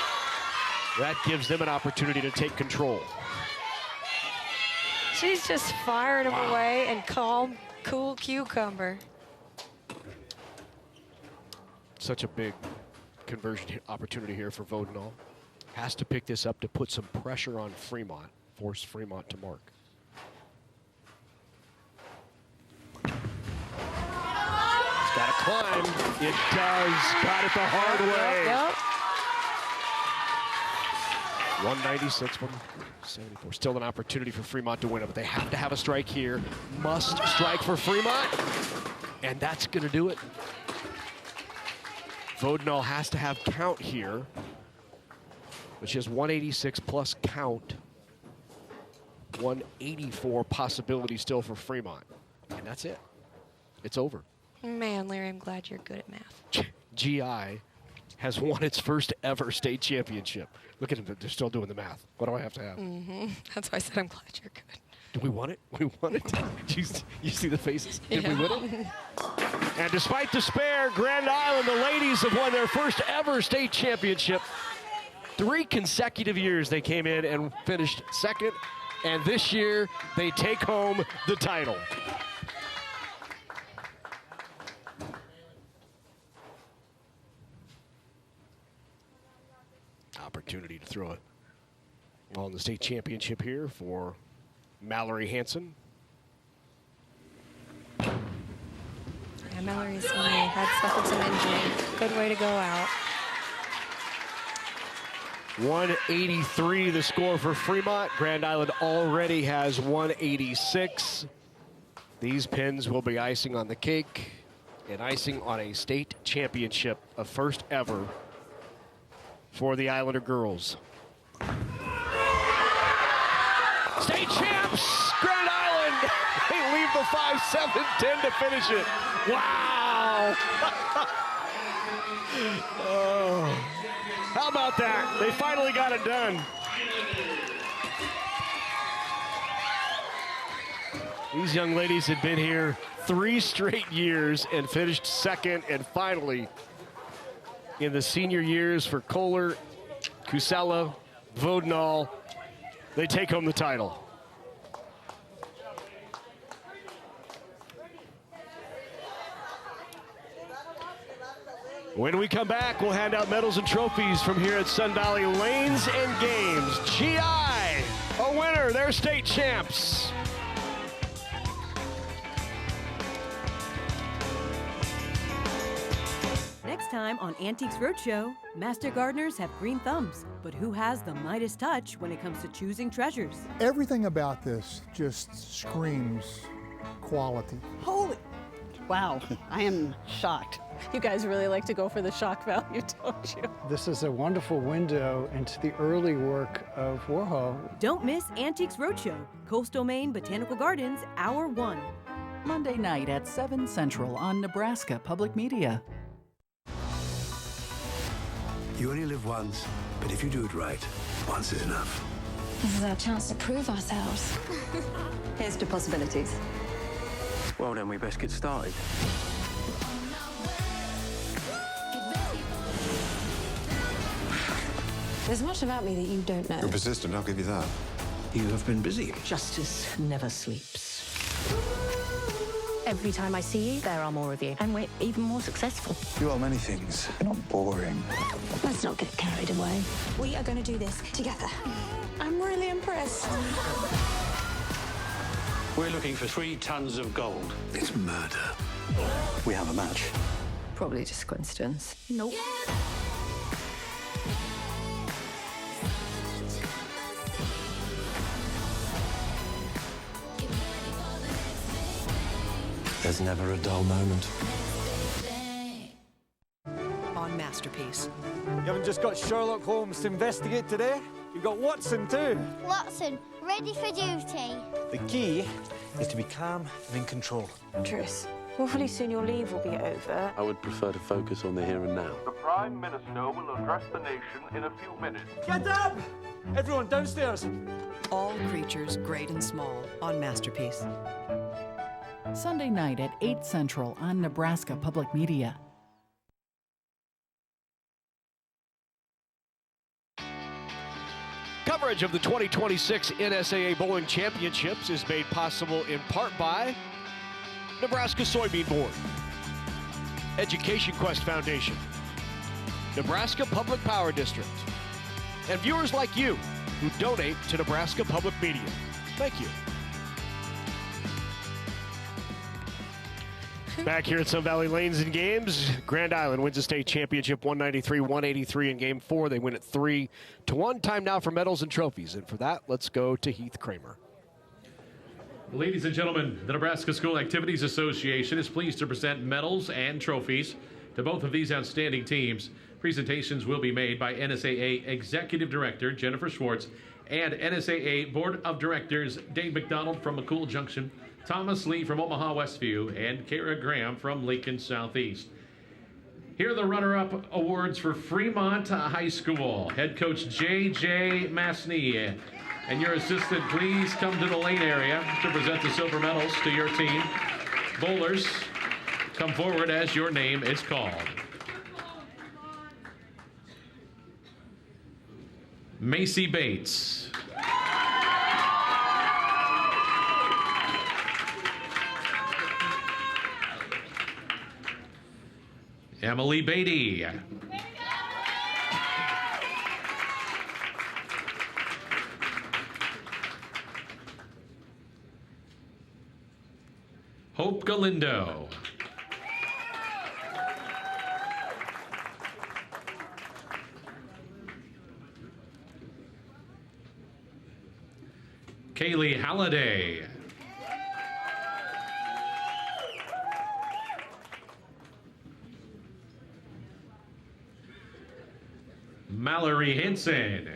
That gives them an opportunity to take control. She's just firing them away and calm, cool cucumber. Such a big conversion opportunity here for Vodenall. Has to pick this up to put some pressure on Fremont, force Fremont to mark. It's got to climb. It does. Got it the hard way. Yep. 196, 174. Still an opportunity for Fremont to win it, but they have to have a strike here. Must strike for Fremont, and that's going to do it. Vodenall has to have count here, but she has 186 plus count. 184 possibility still for Fremont, and that's it. It's over. Man, Larry, I'm glad you're good at math. GI has won its first ever state championship. Look at them, they're still doing the math. What do I have to have? That's why I said I'm glad you're good. Did we won it? We won it? You see the faces? Did we win it? And despite despair, Grand Island, the ladies have won their first ever state championship. 3 consecutive years they came in and finished second, and this year they take home the title. Opportunity to throw it on the state championship here for Mallory Hansen. Yeah, Mallory's had suffered some injury. Good way to go out. 183 the score for Fremont. Grand Island already has 186. These pins will be icing on the cake and icing on a state championship, a first ever for the Islander girls. State champs, Grand Island. They leave the 5-7-10 to finish it. Wow. Oh. How about that? They finally got it done. These young ladies had been here 3 straight years and finished second, and finally in the senior years for Kohler Kusela, Vodnall, they take home the title. When we come back, we'll hand out medals and trophies from here at Sun Valley Lanes and Games. GI, a winner, they're state champs. Next time on Antiques Roadshow, master gardeners have green thumbs, but who has the Midas touch when it comes to choosing treasures? Everything about this just screams quality. Holy, wow, I am shocked. You guys really like to go for the shock value, don't you? This is a wonderful window into the early work of Warhol. Don't miss Antiques Roadshow, Coastal Maine Botanical Gardens, Hour 1. Monday night at 7 Central on Nebraska Public Media. You only live once, but if you do it right, once is enough. This is our chance to prove ourselves. Here's to possibilities. Well, then we best get started. There's much about me that you don't know. You're persistent, I'll give you that. You have been busy. Justice never sleeps. Every time I see you, there are more of you. And we're even more successful. You are many things. You're not boring. Let's not get carried away. We are going to do this together. I'm really impressed. We're looking for 3 tons of gold. It's murder. We have a match. Probably just coincidence. Nope. There's never a dull moment. On Masterpiece. You haven't just got Sherlock Holmes to investigate today, you've got Watson too. Watson, ready for duty. The key is to be calm and in control. Tris, hopefully soon your leave will be over. I would prefer to focus on the here and now. The Prime Minister will address the nation in a few minutes. Get up! Everyone downstairs. All creatures, great and small, on Masterpiece. Sunday night at 8 Central on Nebraska Public Media. Coverage of the 2026 NSAA Bowling Championships is made possible in part by Nebraska Soybean Board, Education Quest Foundation, Nebraska Public Power District, and viewers like you who donate to Nebraska Public Media. Thank you. Back here at Sun Valley Lanes and Games, Grand Island wins the state championship 193-183 in Game 4. They win it 3-1. Time now for medals and trophies. And for that, let's go to Heath Kramer. Ladies and gentlemen, the Nebraska School Activities Association is pleased to present medals and trophies to both of these outstanding teams. Presentations will be made by NSAA Executive Director Jennifer Schwartz and NSAA Board of Directors Dave McDonald from McCool Junction, Thomas Lee from Omaha Westview, and Kara Graham from Lincoln Southeast. Here are the runner-up awards for Fremont High School. Head coach J.J. Masney and your assistant, please come to the lane area to present the silver medals to your team. Bowlers, come forward as your name is called. Macy Bates. Emily Beatty. Hope Galindo. Kaylee Halliday. Mallory Henson.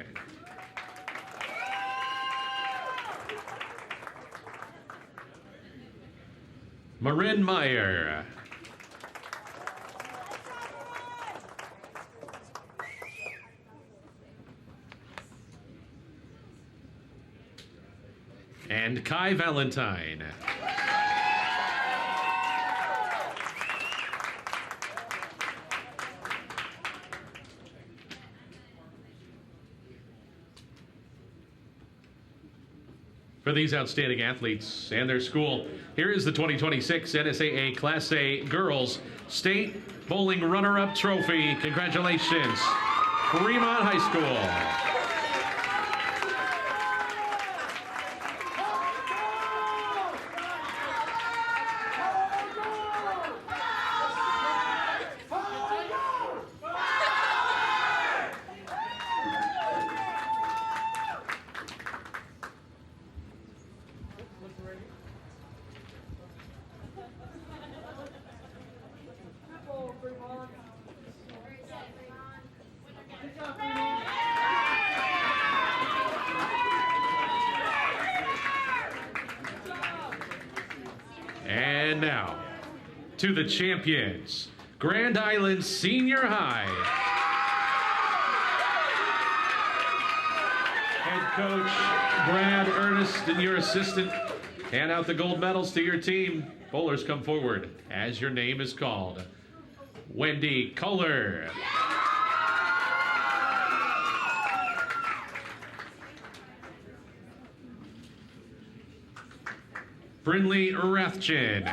Marin Meyer. And Kai Valentine. for these outstanding athletes and their school. Here is the 2026 NSAA Class A Girls State Bowling Runner-Up Trophy. Congratulations, Fremont High School. And now, to the champions, Grand Island Senior High. Head coach Brad Ernest and your assistant hand out the gold medals to your team. Bowlers, come forward as your name is called. Wendy Kohler. Brinley Rathjen.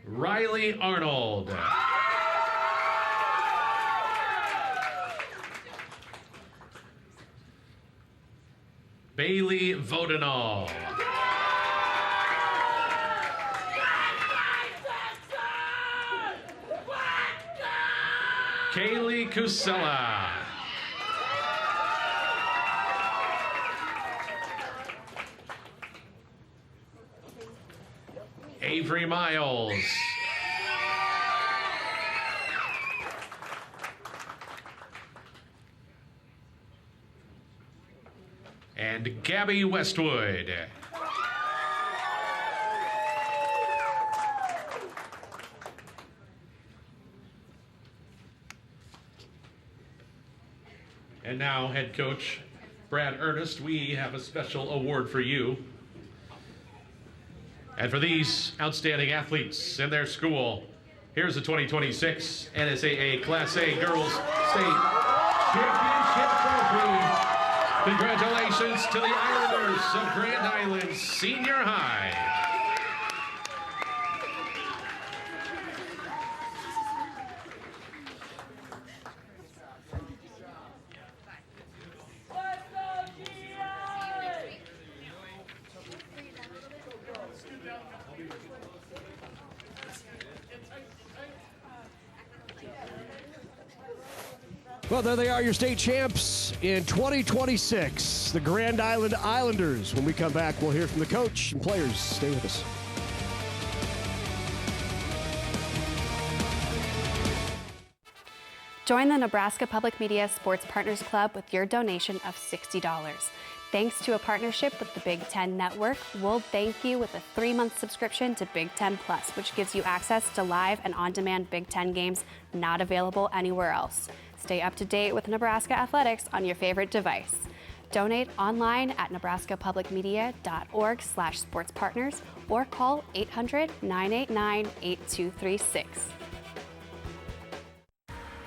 Riley Arnold. Bailey Vodenall. Kaylee Kusella. Avery Miles. And Gabby Westwood. And now, head coach Brad Ernest, we have a special award for you. And for these outstanding athletes and their school, here's the 2026 NSAA Class A Girls State Championship Trophy. Congratulations to the Islanders of Grand Island Senior High. Well, there they are, your state champs in 2026, the Grand Island Islanders. When we come back, we'll hear from the coach and players. Stay with us. Join the Nebraska Public Media Sports Partners Club with your donation of $60. Thanks to a partnership with the Big Ten Network, we'll thank you with a 3-month subscription to Big Ten Plus, which gives you access to live and on-demand Big Ten games not available anywhere else. Stay up to date with Nebraska athletics on your favorite device. Donate online at nebraskapublicmedia.org/sportspartners or call 800-989-8236.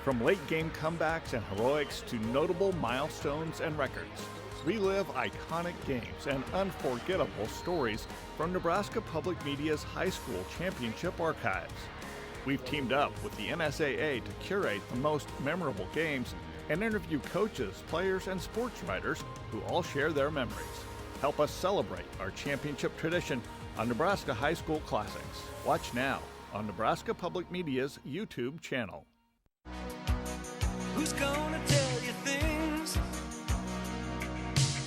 From late game comebacks and heroics to notable milestones and records, relive iconic games and unforgettable stories from Nebraska Public Media's high school championship archives. We've teamed up with the NSAA to curate the most memorable games and interview coaches, players, and sports writers who all share their memories. Help us celebrate our championship tradition on Nebraska High School Classics. Watch now on Nebraska Public Media's YouTube channel. Who's gonna tell you things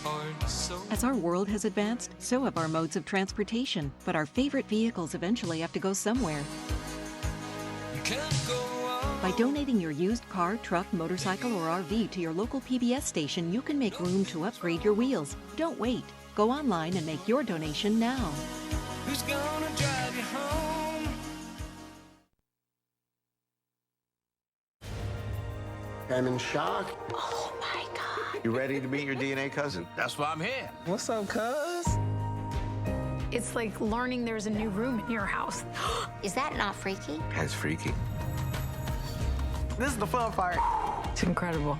aren't so... As our world has advanced, so have our modes of transportation, but our favorite vehicles eventually have to go somewhere. By donating your used car, truck, motorcycle, or RV to your local PBS station, you can make room to upgrade your wheels. Don't wait. Go online and make your donation now. Who's gonna drive you home? I'm in shock. Oh my God. You ready to meet your DNA cousin? That's why I'm here. What's up, cuz? It's like learning there's a new room in your house. Is that not freaky? That's freaky. This is the fun part. It's incredible.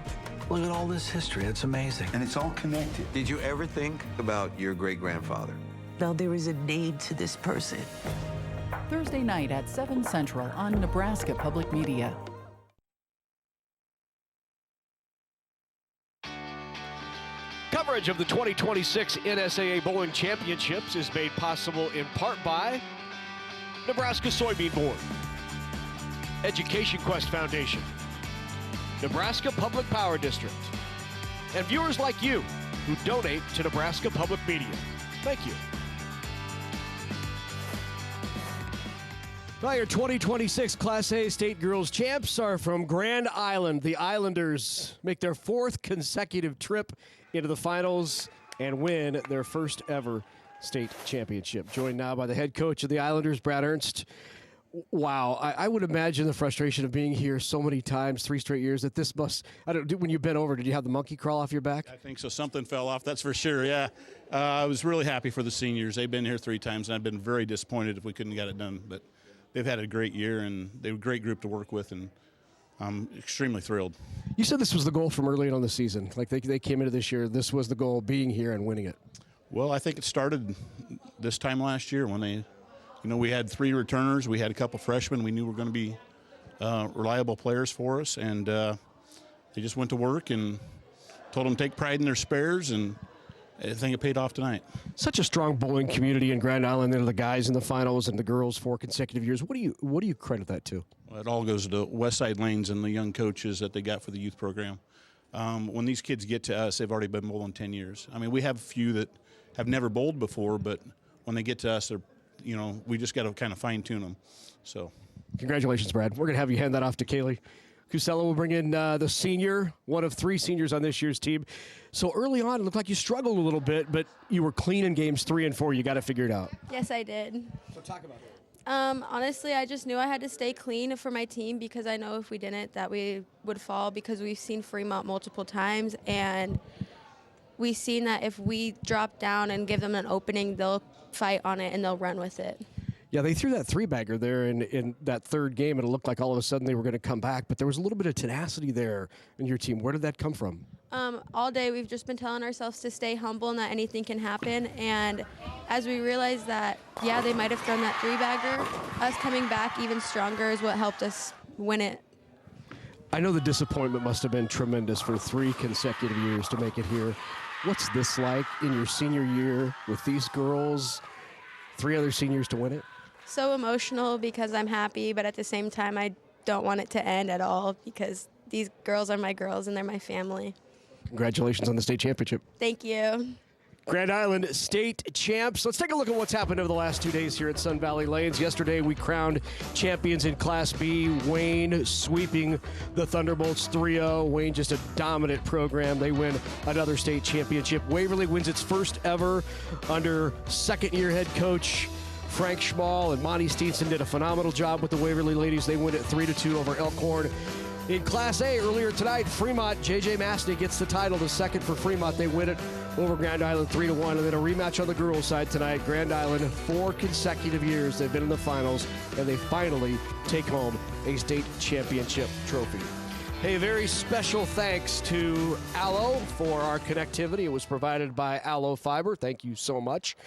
Look at all this history. It's amazing. And it's all connected. Did you ever think about your great-grandfather? Now there is a name to this person. Thursday night at 7 Central on Nebraska Public Media. Coverage of the 2026 NSAA Bowling Championships is made possible in part by Nebraska Soybean Board, Education Quest Foundation, Nebraska Public Power District, and viewers like you who donate to Nebraska Public Media. Thank you. Well, your 2026 Class A State Girls Champs are from Grand Island. The Islanders make their 4th consecutive trip into the finals and win their first ever state championship. Joined now by the head coach of the Islanders, Brad Ernst. Wow, I would imagine the frustration of being here so many times, 3 straight years, that this must, when you bent over, did you have the monkey crawl off your back? I think so. Something fell off, that's for sure, yeah. I was really happy for the seniors. They've been here 3 times, and I've been very disappointed if we couldn't get it done. But they've had a great year, and they were a great group to work with, and I'm extremely thrilled. You said this was the goal from early on the season. Like they came into this year, this was the goal, being here and winning it. Well, I think it started this time last year when we had 3 returners. We had a couple freshmen we knew were going to be reliable players for us, and they just went to work and told them to take pride in their spares, and I think it paid off tonight. Such a strong bowling community in Grand Island. They're the guys in the finals and the girls 4 consecutive years. What do you credit that to? Well, it all goes to Westside Lanes and the young coaches that they got for the youth program. When these kids get to us, they've already been bowling 10 years. I mean, we have a few that have never bowled before, but when they get to us, we just got to kind of fine-tune them. So, congratulations, Brad. We're going to have you hand that off to Kaylee. Cusella will bring in the senior, one of 3 seniors on this year's team. So early on, it looked like you struggled a little bit, but you were clean in games 3 and 4. You got it figured out. Yes, I did. So talk about it. Honestly, I just knew I had to stay clean for my team because I know if we didn't, that we would fall, because we've seen Fremont multiple times, and we've seen that if we drop down and give them an opening, they'll fight on it and they'll run with it. Yeah, they threw that 3-bagger there in that 3rd game, and it looked like all of a sudden they were going to come back, but there was a little bit of tenacity there in your team. Where did that come from? All day we've just been telling ourselves to stay humble and that anything can happen, and as we realized that, yeah, they might have thrown that 3-bagger, us coming back even stronger is what helped us win it. I know the disappointment must have been tremendous for 3 consecutive years to make it here. What's this like in your senior year with these girls, 3 other seniors to win it? So emotional because I'm happy, but at the same time, I don't want it to end at all because these girls are my girls and they're my family. Congratulations on the state championship. Thank you. Grand Island state champs. Let's take a look at what's happened over the last 2 days here at Sun Valley Lanes. Yesterday, we crowned champions in Class B. Wayne sweeping the Thunderbolts 3-0. Wayne just a dominant program. They win another state championship. Waverly wins its first ever under second-year head coach Frank Schmall, and Monty Steenson did a phenomenal job with the Waverly ladies. They win it 3-2 over Elkhorn. In Class A earlier tonight, Fremont, J.J. Mastney gets the title, the second for Fremont. They win it over Grand Island 3-1. And then a rematch on the girls' side tonight. Grand Island, 4 consecutive years they've been in the finals, and they finally take home a state championship trophy. Hey, very special thanks to Allo for our connectivity. It was provided by Allo Fiber. Thank you so much.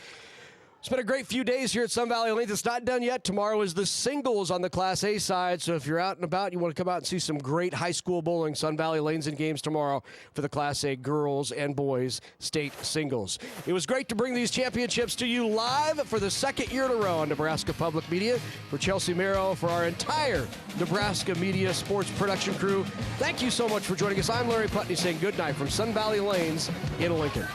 It's been a great few days here at Sun Valley Lanes. It's not done yet. Tomorrow is the singles on the Class A side, so if you're out and about, you want to come out and see some great high school bowling, Sun Valley Lanes and Games tomorrow for the Class A girls and boys state singles. It was great to bring these championships to you live for the 2nd year in a row on Nebraska Public Media. For Chelsea Merrill, for our entire Nebraska Media Sports production crew, thank you so much for joining us. I'm Larry Putney saying good night from Sun Valley Lanes in Lincoln.